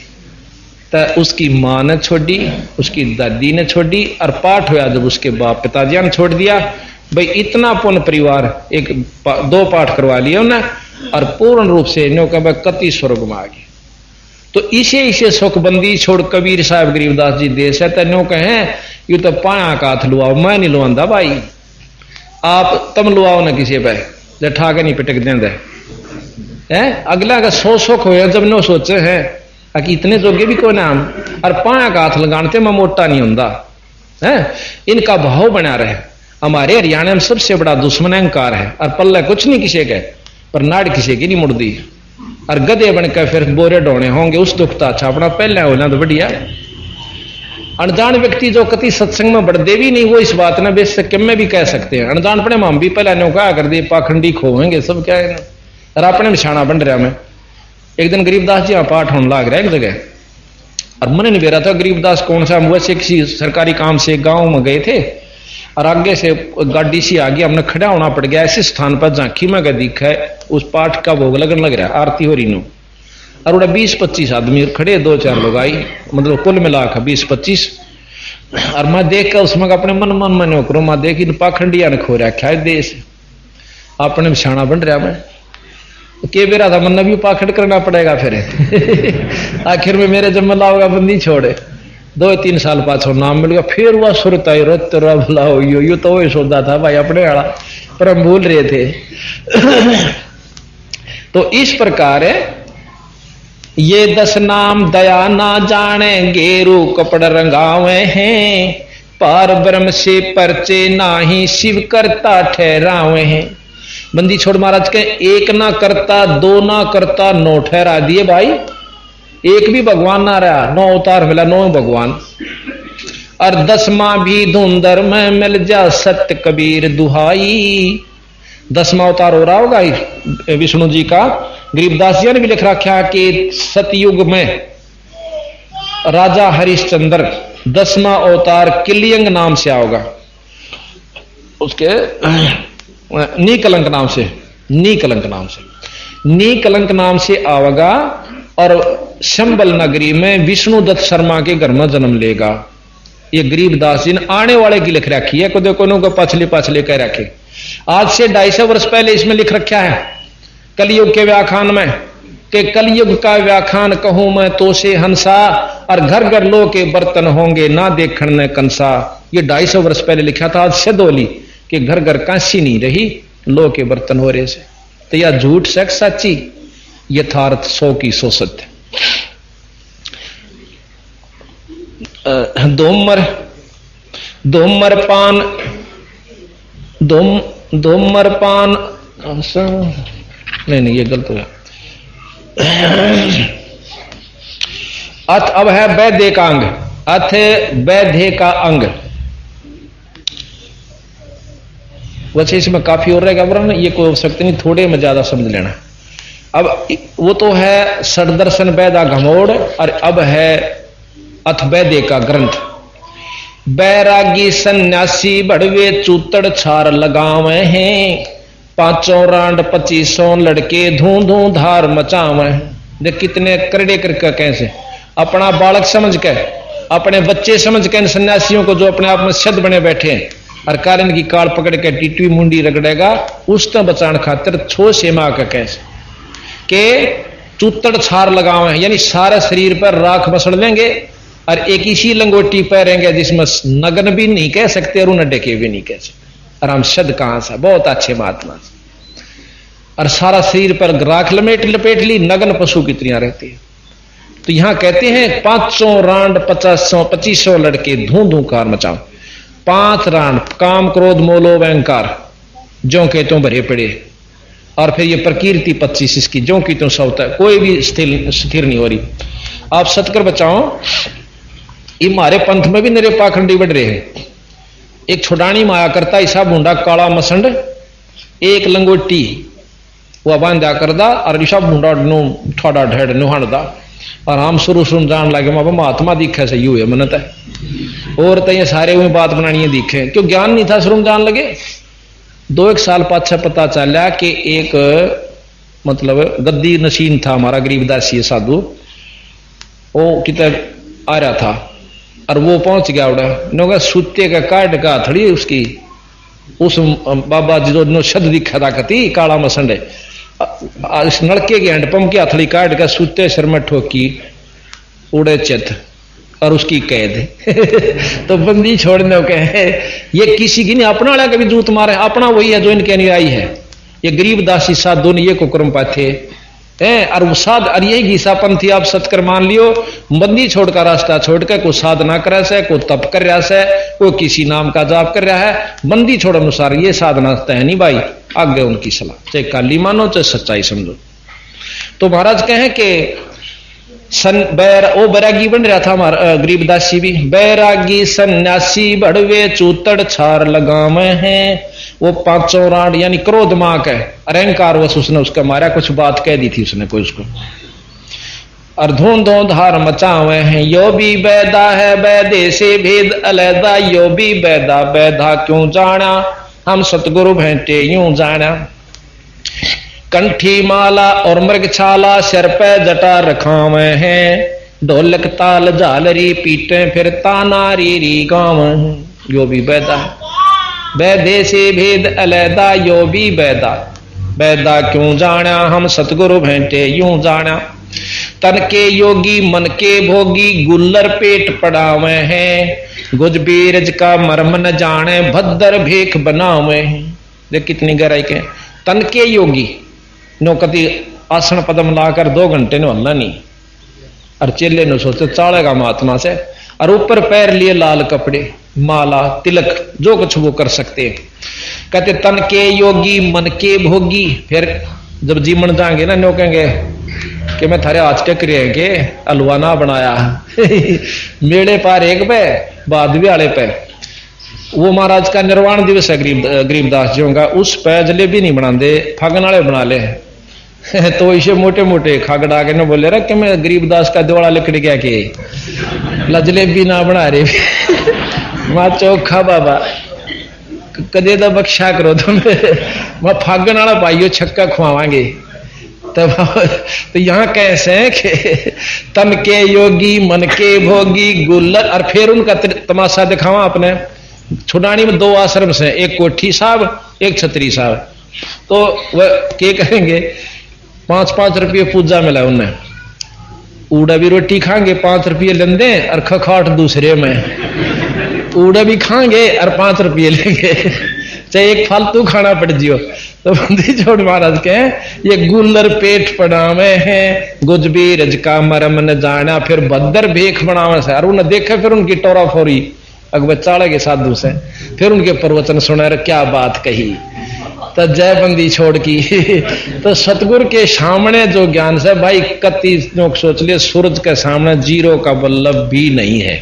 तो उसकी मां ने छोड़ी, उसकी दादी ने छोड़ी, और पाठ हुआ जब उसके बाप पिताजी ने छोड़ दिया। भाई इतना पुण्य परिवार, 1-2 पाठ करवा लिए उन्हें, और पूर्ण रूप से नो कह कति स्वर्ग में आ गए। तो इसे सुखबंदी छोड़ कबीर साहब गरीबदास जी देश है, तो कहें ये तो पाया का हाथ लुआओ, मैं नहीं लुआंदा भाई, आप तम लुआओ ना किसी पे, जब ठाके नहीं पिटक देंगे है। अगला का 100 सुख हो जब नो सोचे है कि इतने जोगे भी कोई नाम, और पाया का हाथ लगाते मैं मोटा नहीं होता है। इनका भाव बना रहे। हमारे हरियाणा में सबसे बड़ा दुश्मन अहंकार है, और पल्ले कुछ नहीं किसी के, पर नाड़ किसी की नहीं मुड़दी, और गधे बनकर फिर बोरे ढोने होंगे, उस दुखता अच्छा अपना पहले होना तो बढ़िया। अनजान व्यक्ति जो कति सत्संग में बढ़ते भी नहीं, वो इस बात ने बेशक में भी कह सकते हैं। अनजान पड़े हम भी पहले नो कहा कर दिए पाखंडी खोएंगे सब क्या है, और अपने बिछाना बन रहा। मैं एक दिन गरीबदास जी पाठ होने लग रहा है एक जगह, और मन नहीं बेरा था गरीबदास कौन सा, वैसे किसी सरकारी काम से गांव में गए थे, और आगे से गाड़ी सी आ गई, हमने खड़ा होना पड़ गया ऐसे स्थान पर झांकी में गया दिखा है उस पाठ का भोग लगन लग रहा है, आरती हो रही नो, और उड़ा 20-25 आदमी खड़े, 2-4 लोग आई, मतलब कुल मिला कर 20-25। और मैं देख कर उसमें अपने मन में नो करो, मैं देख इन पाखंडिया ने खो रखा है देश, अपने बिछाना बन रहा। मैं के बेरा था मन भी पाखंड करना पड़ेगा फिर आखिर में मेरे जब मला होगा बंदी छोड़े। 2-3 साल पाछो नाम मिल गया, फिर वह सुरता ही रोत भला हो यू तो वही सोचा था भाई अपने वाला, पर हम भूल रहे थे तो इस प्रकार ये 10 नाम दया ना जाने, गेरू कपड़ रंगावे हैं, पार ब्रह्म से परचे नाही, शिव करता ठहरावे हैं। बंदी छोड़ महाराज के 1 ना करता, 2 ना करता, 9 ठहरा दिए भाई, एक भी भगवान ना रहा, 9 अवतार मिला, 9 भगवान। और 10वां भी धुंधर में मिल जा, सत्य कबीर दुहाई। 10वां अवतार हो रहा होगा विष्णु जी का। गरीबदास जी ने भी लिख रखा कि सतयुग में राजा हरिश्चंद्र 10वां अवतार किलियंग नाम से आओगा। उसके नी कलंक नाम से, नी कलंक नाम से, नी कलंक नाम से आवेगा और संबल नगरी में विष्णुदत्त शर्मा के घर में जन्म लेगा। ये गरीबदास जी ने आने वाले की लिख रखी है, को कोनो को पछले पछले कह रखे। आज से 250 वर्ष पहले इसमें लिख रखा है कलयुग के व्याख्यान में कि कलयुग का व्याख्यान कहूं मैं तो से हंसा और घर घर लो के बर्तन होंगे ना देखण ने कंसा। ये 250 वर्ष पहले लिखा था। आज सदोली कि घर घर कांसी नहीं रही, लो के बर्तन हो रहे से। तो यह झूठ सच सच्ची, यथार्थ 100 की 100 सत्य। धूम्रपान नहीं ये गलत हो गया। अथ अब है वैद्य का अंग, अथ वैद्य का अंग। वैसे इसमें काफी और रहेगा वरना ये कोई आवश्यकता नहीं, थोड़े में ज्यादा समझ लेना। अब वो तो है षडदर्शन वैदा घमोड़, और अब है अथ वैद्य का ग्रंथ। बैरागी सन्यासी बड़वे चूतड़ छार लगावे हैं, 500 रांड 2500 लड़के धू धू धार मचावे। देख कितने करड़े करके कैसे अपना बालक समझ के, अपने बच्चे समझ के इन सन्यासियों को जो अपने आप में सद बने बैठे हैं और कारण की काल पकड़ के टीटवी मुंडी रगड़ेगा, उस तक बचाण खातिर छो सेमा का कैसे के चूतड़ छार लगावे, यानी सारे शरीर पर राख मसड़ लेंगे और एक इसी लंगोटी पहनेंगे जिसमें नग्न भी नहीं कह सकते और उन्हें डेके भी नहीं कह सकते। और हम शद कहां से बहुत अच्छे महात्मा से, और सारा शरीर पर राख लपेट ली, नग्न पशु की तरह रहती है। तो यहां कहते हैं 500 रांड 2500 लड़के धू धू कार मचाओ। 5 रांड काम क्रोध मोलो अहंकार जो के तो भरे पड़े, और फिर ये प्रकृति 25 इसकी जो की तो सौता, कोई भी स्थिर नहीं हो रही। आप सतकर बचाओ। ये हमारे पंथ में भी नरे पाखंडी बढ़ रहे हैं। एक छोडानी माया करता ऐसा बूंडा काला मसंड, एक लंगोटी वह बांधा करदा और ईसा बूंडा नो ठोड़ा ढेड़ नुहाड़दा, और हम शुरू जान लगे माँ महात्मा दिखे से यू है मनत है। और तो ये सारे हुए बात बनानी है दिखे, क्यों ज्ञान नहीं था शुरू जान लगे। 2-1 साल पाछा पता चला कि एक मतलब गद्दी नशीन था हमारा गरीबदासी साधु, वो कितने आ रहा था और वो पहुंच गया उड़ा सूते का काट का थड़ी उसकी, उस बाबा जी जो शद दिखा था कती काला मसंडे, इस नलके के हैंडपंप की हथड़ी काट का सूते सिर में ठोकी, उड़े चित और उसकी कैद। तो बंदी छोड़ने के ये किसी की नहीं, अपना वाला कभी जूत मारे, अपना वही है जो इनके अनुयायी है। ये गरीबदासी साधु ने ये को क्रम पाथे और वो साध, और यही गीसापंथी आप सतकर मान लियो, बंदी छोड़कर रास्ता छोड़ के कोई साधना करे से, कोई तप कर रहा से, कोई किसी नाम का जाप कर रहा है, बंदी छोड़ अनुसार ये साधना है नहीं भाई। आगे उनकी सलाह, चाहे काली मानो चाहे सच्चाई समझो। तो महाराज कहें कि ओ बैरागी बन रहा था हमारा गरीबदासी भी। बैरागी सन्यासी बड़वे चूतड़ छार लगावे हैं, वो 500 रांड यानी क्रोध मां का अहंकार वश उसने उसका मारा, कुछ बात कह दी थी उसने कोई उसको, और धूंधो धार मचावे हैं। यो भी बैदा है बैदे से भेद अलैदा, यो भी बैदा बैदा क्यों जाना, हम सतगुरु भेंटे यूं जाना। कंठी माला और मृगछाला सिर पे जटा रखावे हैं, ढोलक ताल झालरी पीटे फिर ताना री गाँव। यो भी बैदा बैदे से भेद अलैदा, यो भी बैदा बैदा क्यों जाना, हम सतगुरु भेंटे यूं जाना। तन के योगी मन के भोगी, गुल्लर पेट पड़ावे हैं, गुज बीरज का मर्म न जाने, भद्दर भेख बनावे हैं। देख कितनी गहराई के। तन के योगी नो कति आसन पदम लाकर 2 घंटे ने हलना नहीं, और चेले ने सोचे चालेगा महात्मा से, और ऊपर पैर लिए लाल कपड़े माला तिलक जो कुछ वो कर सकते हैं। कहते तन के योगी मन के भोगी, फिर जब जीवन जाएंगे ना नो कहेंगे कि मैं थारे आज टक रहे के हलवा ना बनाया मेले पार एक पे बादवी वाले पे। वो महाराज का निर्वाण दिवस है गरीबदास जी का, उस पे जलेबी नहीं बनाते, फागन वाले बना ले। तो इसे मोटे मोटे खागड़ा के न बोले रहा कि मैं गरीबदास का दिवाला लिखड़ गया कि जलेबी ना बना रहे। मां चौखा बाबा कदे तो बख्शा करो तुम वह फागन वाला पाइयो छक्का खुआवांगे तब। तो यहाँ कैसे है कि तन के योगी मन के भोगी गुल्लर। और फिर उनका तमाशा दिखावा अपने छुड़ानी में 2 आश्रम से, एक कोठी साहब एक छतरी साहब। तो वह क्या करेंगे 5-5 रुपये पूजा मिला उन्हें, उड़ा भी रोटी खाएंगे 5 रुपये लेंदे और खखाट दूसरे में उड़ा भी खाएंगे और 5 रुपये लेंगे, चाहे एक फालतू खाना पड़ जियो। तो बंदी छोड़ महाराज के ये गुल्लर पेट पड़ावे हैं गुजबी रज का मरम न जाना, फिर बदर भेख बनावे से। और उन्हें देखे फिर उनकी टोरा फोरी अकबर चाड़े के साधु से, फिर उनके प्रवचन सुना क्या बात कही। तो जय बंदी छोड़ की तो सतगुरु के सामने जो ज्ञान से भाई कति लोग सोच लिए सूरज के सामने जीरो का बल्लभ भी नहीं है।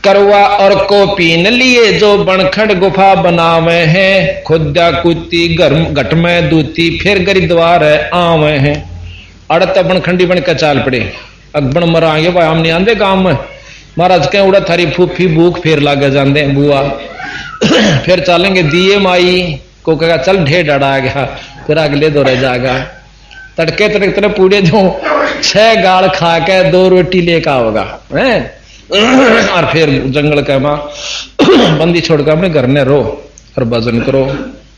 करवा और को पीन लिए जो बनखंड गुफा बनावे हैं, खुदा कुत्ती घट में दूती फिर गरिद्वार आवे हैं। अड़त बनखंडी बन के चाल पड़े अकबर मरांगे भाई हम नहीं आंदे गांव में। महाराज के उड़ा थारी फूफी भूख फिर लागे जाते बुआ फिर चलेंगे दिए माई को कहा चल ढेर डरा गया, फिर अगले दौरे जागा तड़के तड़के पूरे जो 6 गाल खा के 2 रोटी लेकर आओगा है। और फिर जंगल का माँ बंदी छोड़कर अपने घर में रो और भजन करो।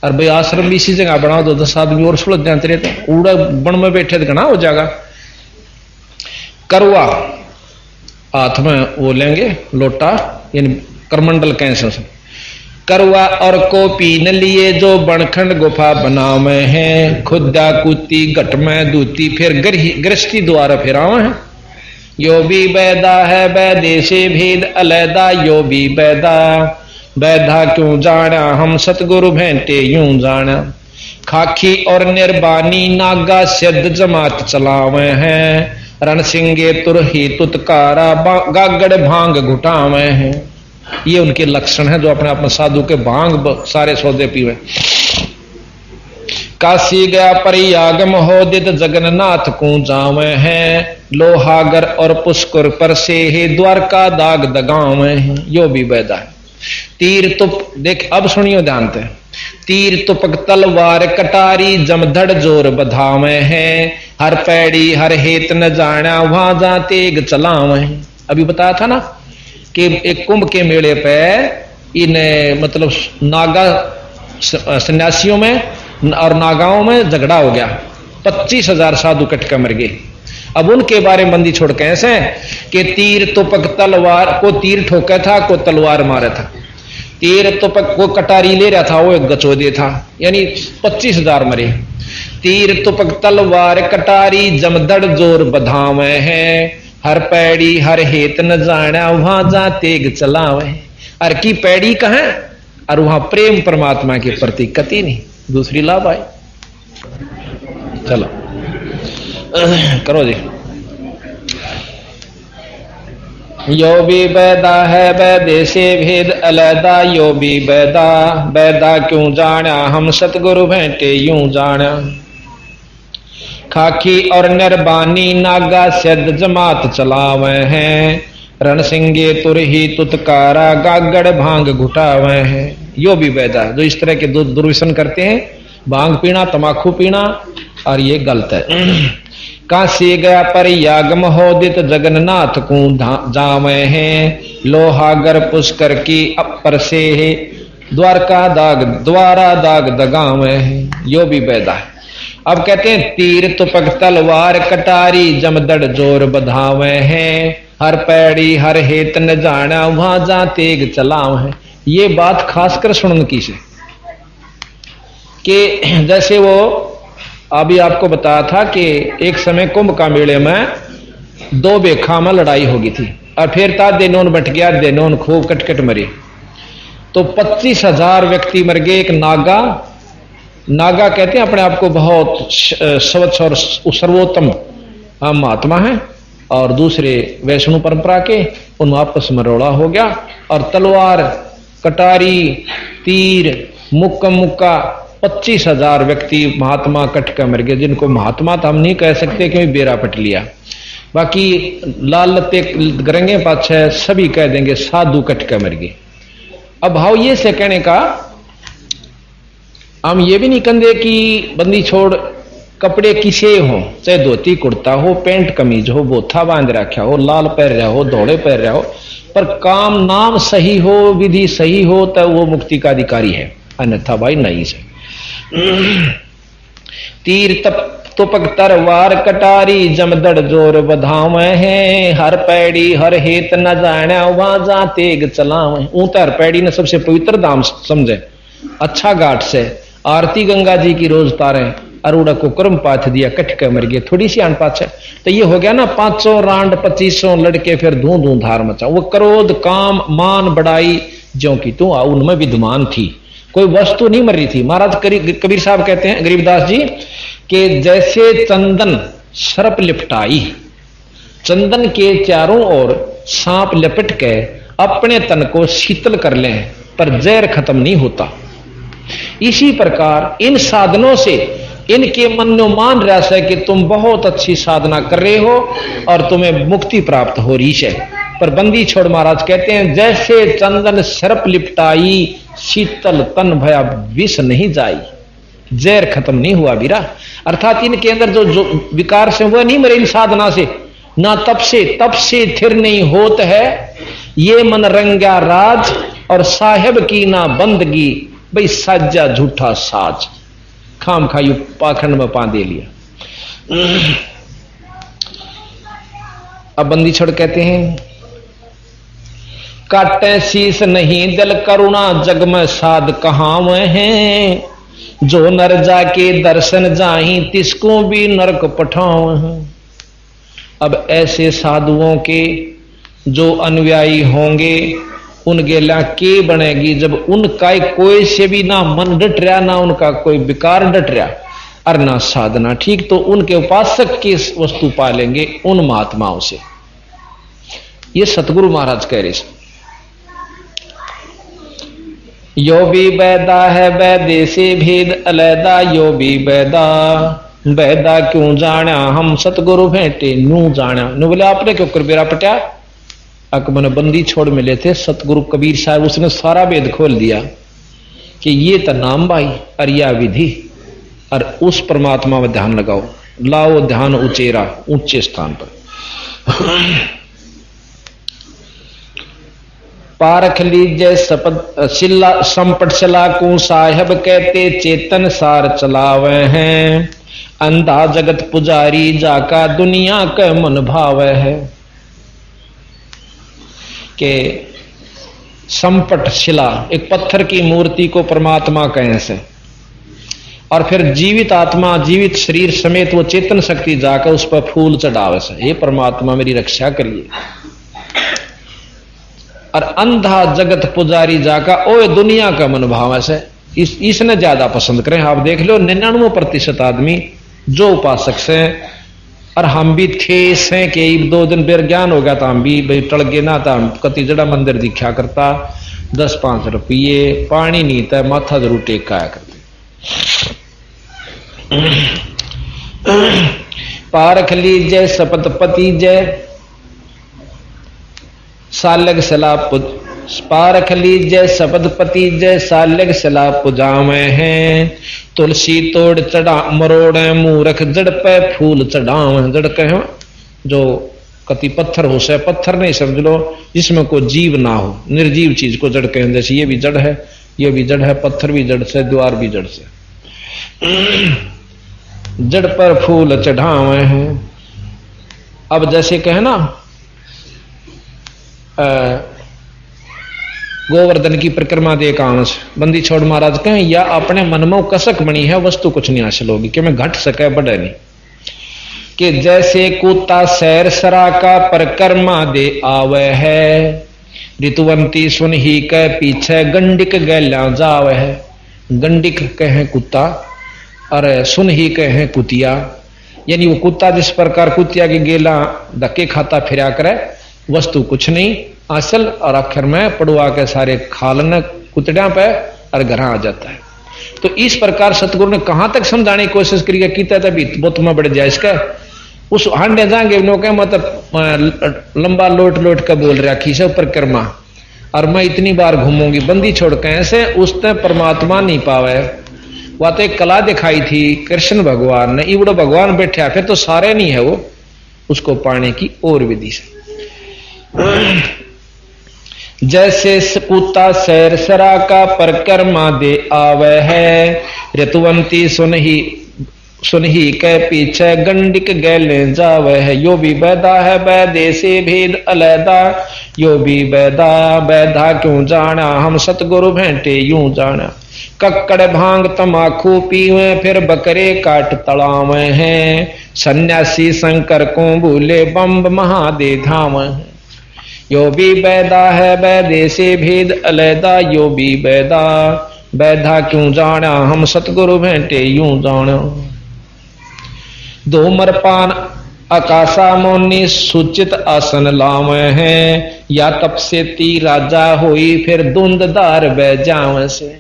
और भाई आश्रम भी इसी जगह बनाओ, 10 आदमी और सुलझ जाते रहते, उड़ा बन में बैठे तो घना हो जाएगा। करवा हाथ में वो लेंगे लोटा यानी करमंडल कैसे से। करवा और को पीन लिए जो बनखंड गुफा बनावे हैं, खुदा कुत्ती घट में दूती फिर गृहस्थी द्वारा फिरावे हैं। यो भी बैदा है बैदे से भेद अलैदा, यो भी बैदा बैधा क्यों जाना हम सतगुरु भेंटे यूं जाना। खाखी और निर्बानी नागा सिद्ध जमात चलावे हैं, रण सिंगे तुरही तुतकारा गागड़ भांग घुटावे हैं। ये उनके लक्षण है जो अपने अपने साधु के भांग सारे सौदे पीवे। काशी गया परियागम होदित जगन्नाथ को जावे हैं, लोहागर और पुष्कर पर से हे द्वारका दाग दगावे हैं। यो भी बैदा है। तीर तुप देख अब सुनियो ध्यान से। तीर तुपक तलवार कटारी जमधड़ जोर बधावे हैं, हर पैड़ी हर हेत न जाना वहां जा तेग चलावे हैं। अभी बताया था ना कि एक कुंभ के मेले पे इन मतलब नागा सन्यासियों में और नागाओं में झगड़ा हो गया, 25,000 साधु कट कर मर गए। अब उनके बारे में बंदी छोड़ के ऐसे कि तीर तुपक तलवार को तीर ठोका था को तलवार मारा था, तीर तुपक को कटारी ले रहा था वो एक गचोदे था, यानी 25,000 मरे। तीर तुपक तलवार कटारी जमदड़ जोर बधावे हैं, हर पैड़ी हर हेत न जाना वहां जा तेग चलावे। हर की पैड़ी कहाँ और वहां प्रेम परमात्मा के प्रति कति नहीं, दूसरी लाभ आए। चलो करो जी। यो भी बैदा है बैदे से भेद अलैदा, यो भी बैदा बैदा क्यों जाना हम सतगुरु भेंटे यूं जाना। खाकी और निर्बानी नागा सिद्ध जमात चलावे हैं, रण सिंगे तुरही तुतकारा गागड़ भांग घुटावे हैं। यो भी बैदा जो इस तरह के दुर्व्यसन करते हैं, भांग पीना तमाकू पीना, और ये गलत है। काशी गया परियागम होदित जगन्नाथ को जावे हैं, लोहागर पुष्कर की अपर से है द्वारका दाग द्वारा दाग दगावे हैं। यो भी बैदा है। अब कहते हैं तीर तुपक तलवार कटारी जमदड़ जोर बधावे हैं, हर पैड़ी हर हेत न जाना वहां जा तेग चलाव है। ये बात खासकर सुनन की से कि जैसे वो अभी आपको बताया था कि एक समय कुंभ का मेले में 2 बेखा में लड़ाई होगी थी और फिर था देनोन बट गया, देनोन खूब कटकट मरे, तो 25,000 व्यक्ति मर गए। एक नागा कहते हैं अपने आप को बहुत स्वच्छ और सर्वोत्तम महात्मा है, और दूसरे वैष्णु परंपरा के उन आपस में रोड़ा हो गया, और तलवार कटारी तीर मुक्का मुक्का 25,000 व्यक्ति महात्मा कट कर मर गए, जिनको महात्मा तो हम नहीं कह सकते क्योंकि बेरा पट लिया, बाकी लाल लते गरंगे पाछे सभी कह देंगे साधु कट कर मर गए। अब भाव ये से कहने का, हम ये भी नहीं कहते कि बंदी छोड़ कपड़े किसे हो, चाहे धोती कुर्ता हो, पैंट कमीज हो, बोथा बांध रखा हो, लाल पहन रहा हो, धोड़े पहन रहा हो, पर काम नाम सही हो, विधि सही हो, तो वो मुक्ति का अधिकारी है, अन्यथा भाई नहीं से। तीर तुपक तरवार कटारी जमदड़ जोर बधावे हैं, हर पैड़ी हर हेत न जाने वहां जा तेग चलावे। ऊंता हर पैड़ी ने सबसे पवित्र धाम समझे, अच्छा घाट से आरती गंगा जी की रोज तारे, अरुड़ा को कर्म पाथ दिया, कट के मर गए, थोड़ी सी अनपाछ है। तो ये हो गया ना 500 रांड 2500 लड़के, फिर धू धू धार मचा। वो क्रोध काम मान बड़ाई ज्यों की तू उनमें विद्यमान थी, कोई वस्तु नहीं मर रही थी। महाराज कबीर साहब कहते हैं, गरीबदास जी, कि जैसे चंदन सर्प लिपटाई, चंदन के चारों ओर सांप लपट के अपने तन को शीतल कर लें, पर जहर खत्म नहीं होता। इसी प्रकार इन साधनों से इनके मन में मान रहा है कि तुम बहुत अच्छी साधना कर रहे हो और तुम्हें मुक्ति प्राप्त हो रही है, पर बंदी छोड़ महाराज कहते हैं, जैसे चंदन सर्प लिपटाई, शीतल तन भया विष नहीं जाई, जहर खत्म नहीं हुआ बीरा। अर्थात इनके अंदर जो विकार से वह नहीं मरे इन साधना से, ना तप से थिर नहीं होत है, ये मन रंगा राज और साहेब की ना बंदगी, भाई साजा झूठा साज, खाम खायु पाखंड में पा दे लिया। अब बंदी छोड़ कहते हैं, काटे शीस नहीं दिल करुणा जग में साध कहां हैं, जो नर जाके दर्शन जाही तिसको भी नरक पठाओ। अब ऐसे साधुओं के जो अनुयायी होंगे उनके ला के बनेगी, जब उनका कोई से भी ना मन डट रहा, ना उनका कोई विकार डट रहा और ना साधना ठीक, तो उनके उपासक की वस्तु पालेंगे उन महात्माओं से। ये सतगुरु महाराज कह रहे। यो भी बैदा है बैदे से भेद अलैदा, यो भी बैदा बैदा क्यों जाना हम सतगुरु भेंटे नू जाना। नु बोले आपने क्यों कर बेरा पटिया, अकमन बंदी छोड़ मिले थे सतगुरु कबीर साहब, उसने सारा वेद खोल दिया कि ये तो नाम भाई अरिया विधि, और उस परमात्मा में ध्यान लगाओ, लाओ ध्यान उचेरा ऊंचे स्थान पर। पारख लीजिए सपद शिला संपट चलाकू साहेब कहते चेतन सार चलावे हैं, अंधा जगत पुजारी जाका दुनिया के मन भावे है। के संपट शिला एक पत्थर की मूर्ति को परमात्मा कहें से, और फिर जीवित आत्मा जीवित शरीर समेत वो चेतन शक्ति जाकर उस पर फूल चढ़ावे से, ये परमात्मा मेरी रक्षा करिए। और अंधा जगत पुजारी जाका ओ दुनिया का मन भाव से, इसने ज्यादा पसंद करें। आप देख लो 99% आदमी जो उपासक से, और हम भी थे से कि 2 दिन बेर ज्ञान हो गया था, हम भी भाई टल गए ना था, हम कति जड़ा मंदिर दिखा करता, 10-5 रुपये पानी नहीं था, माथा जरूर टेक आया करते। पारख लीजिए सपतपति जय सालग सलाह, पारख लीजिए सपतपति जय सालग सलाह पुजावे हैं, तुलसी तोड़ चढ़ा मरोड़े मूरख जड़ पे फूल चढ़ावे। जड़ कहे जो कति पत्थर हो से, पत्थर नहीं समझ लो जिसमें कोई जीव ना हो, निर्जीव चीज को जड़ कहें, जैसे ये भी जड़ है, ये भी जड़ है, पत्थर भी जड़ से, द्वार भी जड़ से, जड़ पर फूल चढ़ावे हैं। अब जैसे कहे ना गोवर्धन की परिक्रमा दे कांस, बंदी छोड़ महाराज कहें, या अपने मन में कसक बनी है वस्तु कुछ नहीं हासिल होगी, कि मैं घट सके बढ़े नहीं। कि जैसे कुत्ता सैर सरा का परिक्रमा दे आवे है, ऋतुवंती सुन ही के पीछे गंडिक गैला जावे है। गंडिक कहे कुत्ता और सुन ही कहे कुतिया, यानी वो कुत्ता जिस प्रकार कुतिया की गेला धक्के खाता फिरा करे, वस्तु कुछ नहीं असल, और आखिर में पड़ुआ के सारे खालन कुतड़िया पे और घर आ जाता है। तो इस प्रकार सतगुरु ने कहां तक समझाने की कोशिश करी, कीता तभी बुत में बढ़ जाए इसका, उस हांडे जाएंगे मतलब लंबा लोट लोट कर बोल रहा खींचा परिक्रमा, और मैं इतनी बार घूमूंगी, बंदी छोड़ के ऐसे उसने परमात्मा नहीं पावे। वह तो एक कला दिखाई थी कृष्ण भगवान ने, इवड़ो भगवान बैठा, फिर तो सारे नहीं है वो, उसको पाने की और विधि से। जैसे कुत्ता सैर सरा का परकर्मा दे आवे है, ऋतुवंती सुनही के पीछे गंडिक गैले जावे है। यो भी बैदा है बैदे से भेद अलैदा, यो भी बैदा बैदा क्यों जाना, हम सतगुरु भेंटे यूं जाना। कक्कड़ भांग तमाखू पीवे, फिर बकरे काट तड़ावे हैं, सन्यासी शंकर को भूले बम्ब महादे धाम है। यो भी बैदा है बैदे से भेद अलैदा, यो भी बैदा बैदा क्यों जाना, हम सतगुरु भेंटे यूं जाना। धूम्रपान आकाशा मोनी सूचित आसन लावे हैं, या तप से ती राजा होई, फिर धुंधदार बह जावे से।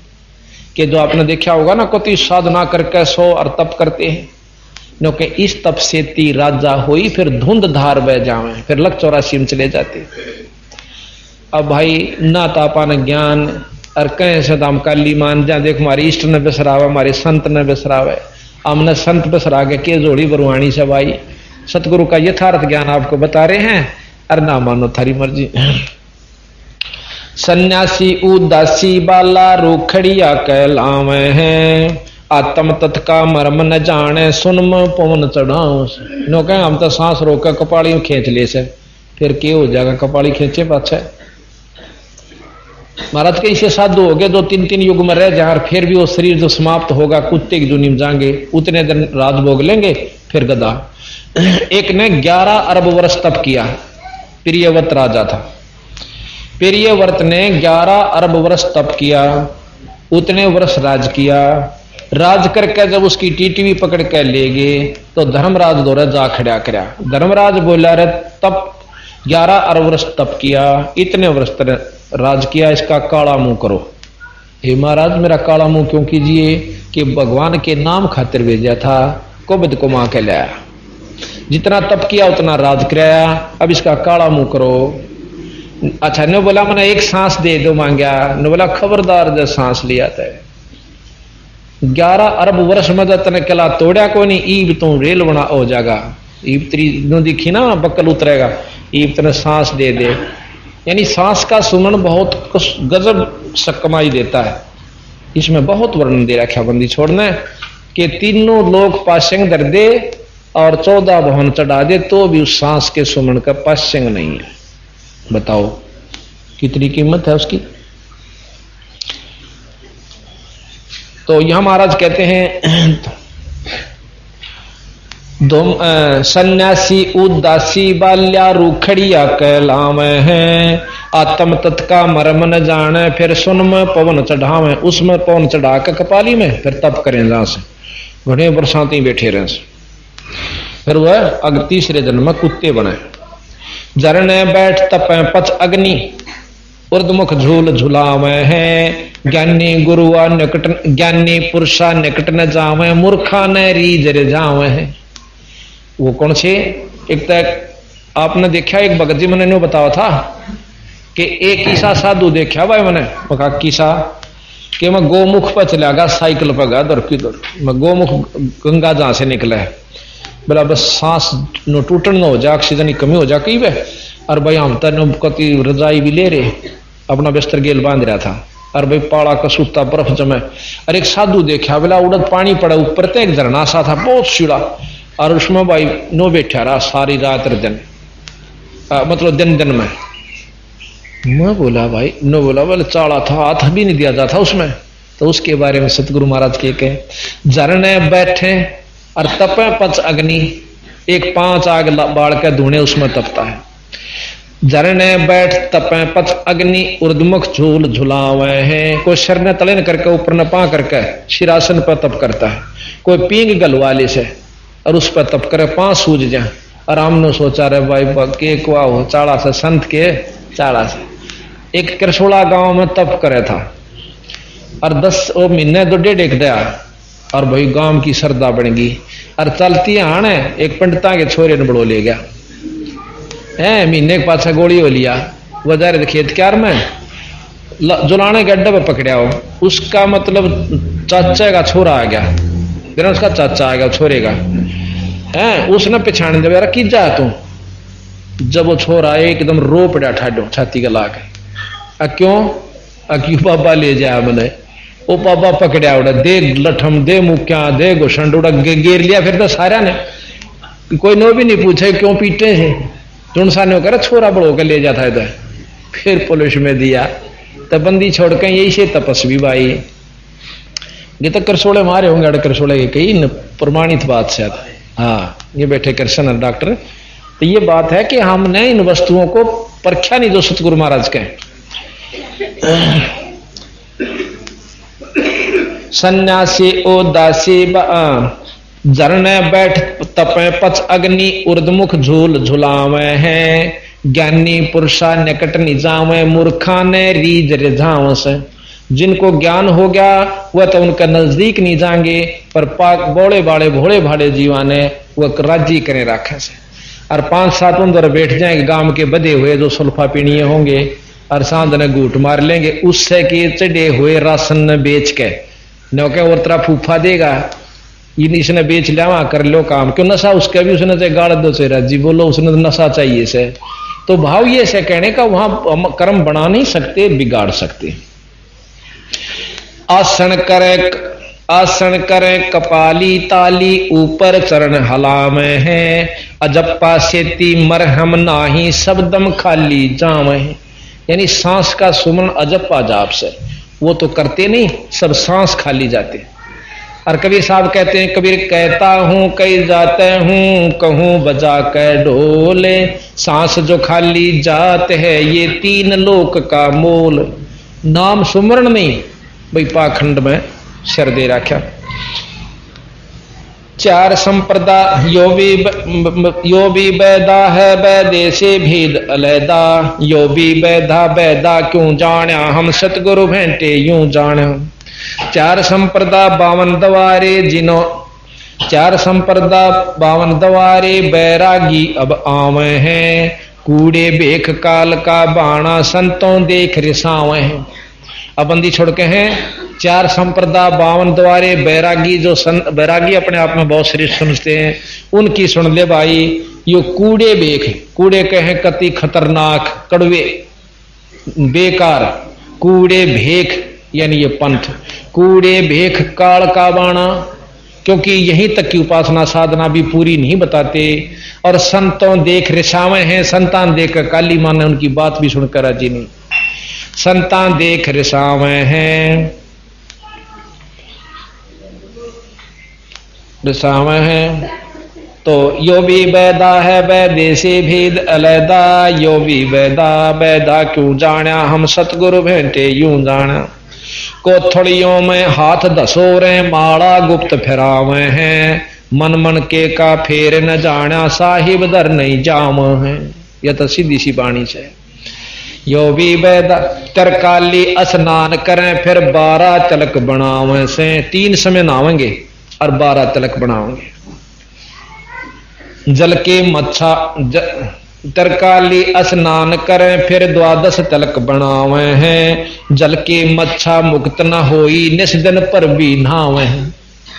कि जो आपने देखा होगा ना, कोई साधना करके सो और तप करते हैं, क्योंकि इस तप से ती राजा हुई, फिर धुंध धार बह जावे, फिर लक 84 में चले जाते। अब भाई ना तापा न ज्ञान और कैसे दाम काली मान जा, देख हमारे इष्ट ने बिसरावे, हमारे संत ने बिसरावे, हमने संत बिसरा के जोड़ी बरुआणी से भाई सतगुरु का यथार्थ ज्ञान आपको बता रहे हैं, और ना मानो थारी मर्जी। सन्यासी उदासी बाला रूखड़िया कहलावे हैं, आत्म तत् का मर्म न जाने, सुन पवन चढ़ाओ। नो कहें हम तो सांस रोक कपाड़ी खींच ले से, फिर क्या हो जाएगा कपाड़ी खींचे पाछे। महाराज के इसे साधु हो गए, 2-3 युग में रह जाए, फिर भी वो शरीर जो समाप्त होगा कुत्ते की जुनी में जाएंगे, उतने दिन राज भोग लेंगे, फिर गदा। एक ने 11 अरब वर्ष तप किया, प्रियव्रत राजा था। प्रियव्रत ने 11 अरब वर्ष तप किया, उतने वर्ष राज किया। राज करके जब उसकी टीटीवी पकड़ के ले गए तो धर्मराज दौरा जा खड़ा करया। धर्मराज बोला रे तप 11 अरब वर्ष तप किया, इतने वर्ष राज किया, इसका काला मुंह करो। हे महाराज मेरा काला मुंह क्यों कीजिए, कि भगवान के नाम खातिर भेजा था, कुबद को मां के लाया, जितना तप किया उतना राज कराया, अब इसका काला मुंह करो। अच्छा ने बोला मैंने एक सांस दे दो मांगया, ने बोला खबरदार जब सांस लिया था 11 अरब वर्ष में तने कला तोड़ा को नहीं, ईब तू रेल बना हो जाएगा, ईब तेरी नो दिखी ना बक्कल उतरेगा, ईब तने सांस दे दे। यानी सांस का सुमन बहुत गजब सकमाई देता है, इसमें बहुत वर्णन दे रखा बंदी छोड़ना कि तीनों लोग पाशंग दर दे और 14 भवन चढ़ा दे तो भी उस सांस के सुमन का पाशंग नहीं है। बताओ कितनी कीमत है उसकी। तो यहां महाराज कहते हैं सन्यासी उदासी बाल्या रूखड़िया कहलावे हैं, आत्म तत् का मर्म न जाने, फिर सुन में पवन चढ़ावे। उसमें पवन चढ़ा के कपाली में फिर तप करें जहां से घने बरसाती बैठे रहे, फिर वह अग तीसरे जन्म में कुत्ते बने। जरने बैठ तपे पच अग्नि, उर्दमुख झूल झुलावे हैं, ज्ञानी गुरुआ निकट, ज्ञानी पुरुषा निकट न जावे, मूर्खा न रीज रे जावे हैं। वो कौन से, एक तक आपने देखा, एक भगत जी मैंने बताया था कि एक ईसा साधु देखा भाई मैंने, मका किसा कि मैं गोमुख पर चला गया, साइकिल पर गया दर की दर, मैं गोमुख गंगा जहां से निकला है, बोला बस सांस नो टूटन न हो जाए, ऑक्सीजन की कमी हो जाए कई वे, और भाई हम तो कति रजाई भी ले रहे, अपना बिस्तर गेल बांध रहा था, और भाई पाड़ा का सूता बर्फ जमे, और एक साधु देखा, बोला उड़द पानी पड़ा ऊपर तो एक झरना सा था बहुत सीढ़ा, और उसमें भाई नो बैठा रहा सारी रात दिन, मतलब दिन दिन में। मैं बोला भाई, नो बोला बोले चाड़ा था, हाथ भी नहीं दिया जाता उसमें। तो उसके बारे में सतगुरु महाराज के कहे, झरने बैठे और तपे पच अग्नि, एक 5 आग बाढ़ के धुने उसमें तपता है। झरने बैठ तपे पच अग्नि, उर्दमुख झूल झुलावे हैं। कोई शर ने तले न करके ऊपर न पा करके शिरासन पर तप करता है, कोई पींग गलवाले से और उस पर तप करे, 5 सूझ जाए। आराम ने सोचा रे भाई के कुआ हो चाड़ा से, संत के चाड़ा से। एक करसोड़ा गांव में तप करे था और 10 महीने तो 1.5 दया, और भाई गांव की श्रद्धा बन गई, और चलती आने एक पंडिता के छोरे ने बड़ो ले गया है, महीने के पाछा गोली हो लिया, वह जा रहे खेत क्यार में, जुलाने के अड्डे पर पकड़ा हो, उसका मतलब चाचा का छोरा आ गया, फिर उसका चाचा आ गया छोरे का है, उसने पहचान दिया यार की जा तू। जब वो छोरा एकदम रो पड़ा ठाडो छाती का ला के, क्यों बाबा ले जाया मैंने। वो बाबा पकड़ा उड़ा दे लठम दे मुक्या दे घुसंड उड़ा गेर लिया। फिर तो सारा ने कोई नो भी नहीं पूछे क्यों पीटे है, तुणसा ने कह छोरा बड़ो के ले जाता है। फिर पुलिस में दिया तब बंदी छोड़ के यही से तपस्वी भाई ये तो करसोड़े मारे होंगे, अड़ करसोड़े के कई प्रमाणित बात से। हाँ ये बैठे कृष्ण डॉक्टर, तो ये बात है कि हमने इन वस्तुओं को परखा नहीं जो सतगुरु महाराज के। सन्यासी ओ दासी झरने बैठ तपे पच अग्नि उर्दमुख झूल झुलावे हैं, ज्ञानी पुरुषा निकट निजावे मूर्खा ने रीज रिझाव से। जिनको ज्ञान हो गया वह तो उनका नजदीक नहीं जाएंगे, पर पाक बोले बाड़े भोले भाड़े जीवाने वह राजी करे राखे से। और 5-7 उधर बैठ जाएंगे गांव के बधे हुए जो सुल्फा पीणिए होंगे और सांझ ने घूट मार लेंगे, उससे के चढ़े हुए राशन न बेच के नौके और तरह फूफा देगा इसने बेच लिया कर लो काम, क्यों नशा उसका भी उसने चाहे गाड़ दो से राजी बोलो उसने तो नशा चाहिए से। तो भाव ये से कहने का वहां कर्म बना नहीं सकते बिगाड़ सकते। आसन करे कपाली ताली ऊपर चरण हलावे हैं, अजप्पा सेती मरहम नाही सबदम खाली जावे हैं। यानी सांस का सुमन अजप्पा जाप से वो तो करते नहीं, सब सांस खाली जाते। और कबीर साहब कहते हैं कबीर कहता हूं कई जाते हूं कहूं बजा कर ढोले, सांस जो खाली जात है ये 3 लोक का मोल। नाम सुमरण नहीं भाई पाखंड में शर दे रखा। 4 संप्रदा यो भी बैदा है बैदे से भेद अलैदा, यो भी बैदा बैदा क्यों जाना हम सतगुरु भेंटे यूं जाना। 4 संप्रदा 52 द्वारे जिनो 4 संप्रदा 52 द्वारे बैरागी अब आवे हैं, कूड़े बेख काल का बाणा संतों देख रिसावे हैं। अब बंदी छोड़ के हैं 4 संप्रदा 52 द्वारे बैरागी जो बैरागी अपने आप में बहुत श्रेष्ठ समझते हैं उनकी सुन ले भाई। यो कूड़े बेख, कूड़े कहे कति खतरनाक कड़वे बेकार, कूड़े भेख यानी ये पंथ, कूड़े भेख काल का बाणा क्योंकि यहीं तक की उपासना साधना भी पूरी नहीं बताते। और संतों देख रिसावे हैं, संतान देख काली मां ने उनकी बात भी सुनकर राजी नहीं। संतान देख रिसावे हैं तो यो भी बैदा है बैदे से भेद अलैदा, यो भी बैदा बैदा क्यों जाना हम सतगुरु भेंटे यूं जाना। कोथड़ियों में हाथ धसोरे माड़ा गुप्त फिरावे हैं, मन मन के का फेर न जाना साहिब दर नहीं जाम है। यह तो सीधी सी बाणी से। यो भी बैदा तरकाली स्नान करें फिर 12 तिलक बनावे से। 3 समय नहावेंगे और 12 तिलक बनावेंगे। जल के मच्छा तरकाली स्नान करें फिर 12 तिलक बनावे हैं, जल के मच्छा मुक्त न होई निस दिन पर भी नहावे हैं।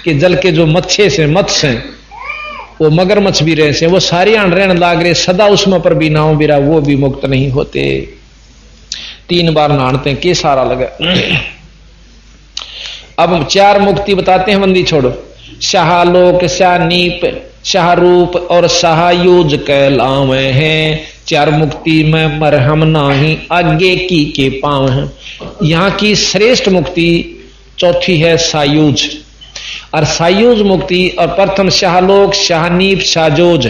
कि जल के जो मच्छे से मत्स्य हैं वो मगरमच्छ भी रहे से वो सारी आन रहने लाग रहे सदा उसमें पर भी नाव बिरा वो भी मुक्त नहीं होते। 3 बार नहाते के सारा लगा। अब 4 मुक्ति बताते हैं बंदी छोड़ो। शाहलोक शानीप शाहरूप और शाहयूज कहलावे हैं, 4 मुक्ति में मरहम नाही आगे की के पाव हैं। यहाँ की श्रेष्ठ मुक्ति चौथी है सायूज और सायूज मुक्ति और प्रथम शाहलोक शाहनीप शाहजोज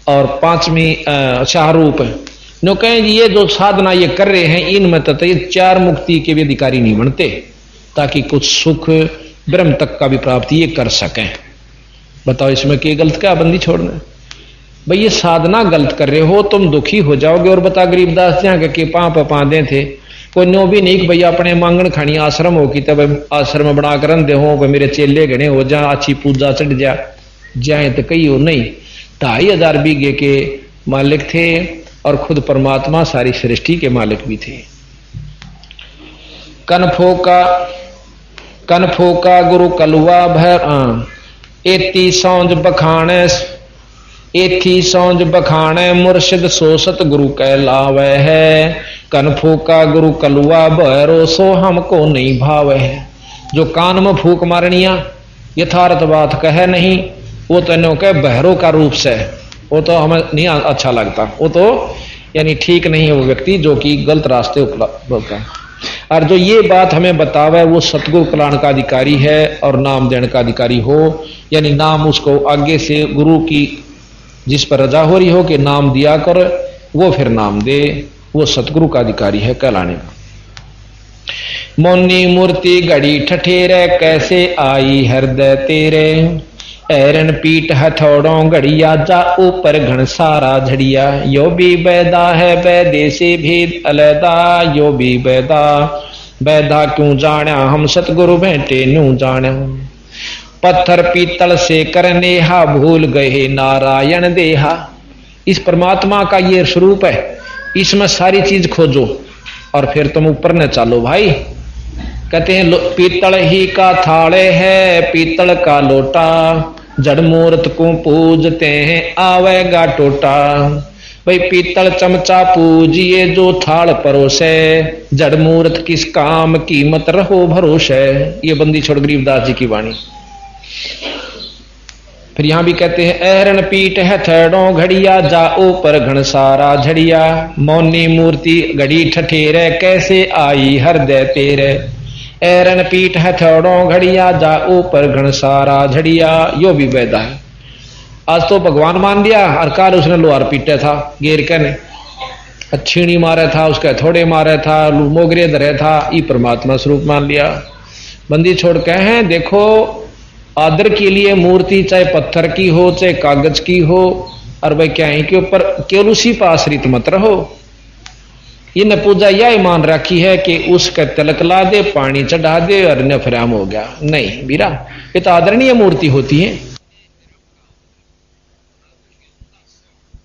और 5वीं शाहरूप। नो कहें ये जो साधना ये कर रहे हैं इनमें तो ये 4 मुक्ति के भी अधिकारी नहीं बनते ताकि कुछ सुख ब्रह्म तक का भी प्राप्ति ये कर सकें। बताओ इसमें क्या गलत क्या बंदी छोड़ना भाई। ये साधना गलत कर रहे हो तुम दुखी हो जाओगे। और बता गरीबदास जी के पाँ दे थे कोई नो भी नहीं कि भैया अपने मांगण खानी आश्रम हो कि तब आश्रम बना कर दे हो मेरे चेले घने हो जा अच्छी पूजा चढ़ जाए तो कही हो नहीं। 2500 बीघे के मालिक थे और खुद परमात्मा सारी सृष्टि के मालिक भी थे। कनफो का गुरु कलुआ भर एती सौंज बखाणे मुर्शिद सोसत गुरु कहलावे है। कनफो का गुरु कलुआ भैरो सो हमको नहीं भावे है। जो कान में फूक मारनिया यथार्थ बात कहे नहीं, वो तो कह बहरों का रूप से, वो तो हमें नहीं अच्छा लगता, वो तो यानी ठीक नहीं है वो व्यक्ति जो कि गलत रास्ते होता है। और जो ये बात हमें बतावे वो सतगुरु कल्याण का अधिकारी है और नाम देने का अधिकारी हो, यानी नाम उसको आगे से गुरु की जिस पर रजा हो रही हो कि नाम दिया कर, वो फिर नाम दे, वो सतगुरु का अधिकारी है कहलाने का। मौनी मूर्ति घड़ी ठठेरे कैसे आई हृदय तेरे। ऐरन पीठ हथौड़ों घड़िया जा ऊपर घन सारा झड़िया। यो भी बैदा है बैदे से भेद अलैदा। यो भी बैदा क्यों जाना हम सतगुरु बैठे न्यू जाना। पत्थर पीतल से करनेहा भूल गए नारायण देहा। इस परमात्मा का ये स्वरूप है, इसमें सारी चीज खोजो और फिर तुम ऊपर न चालो भाई। कहते हैं पीतल ही का थाले है पीतल का लोटा। जड़ मूर्त को पूजते हैं आवेगा टोटा। भाई पीतल चमचा पूजिए जो थाल परोसे। जड़ मूर्त किस काम कीमत रहो भरोसे। ये बंदी छोड़ गरीबदास जी की वाणी। फिर यहां भी कहते हैं ऐरन पीठ है थड़ों घड़िया जा ऊपर घन सारा झड़िया। मौनी मूर्ति घड़ी ठठेरे कैसे आई हृदय तेरे। ऐरन पीठ है थड़ों घड़िया जा ऊपर घन सारा झड़िया। यो भी वैदा है। आज तो भगवान मान लिया और काल उसने लोहार पीटे था गेर के ने छीणी मारे था, उसके थोड़े मारे था, मोगरे धरे था, ये परमात्मा स्वरूप मान लिया। बंदी छोड़ के हैं देखो आदर के लिए मूर्ति चाहे पत्थर की हो चाहे कागज की हो, और भाई क्या है कि ऊपर केवल उसी पर आश्रित मत रहो। इन पूजा यह मान रखी है कि उसका तिलक ला दे पानी चढ़ा दे और न फ्राम हो गया। नहीं बीरा, ये तो आदरणीय मूर्ति होती है।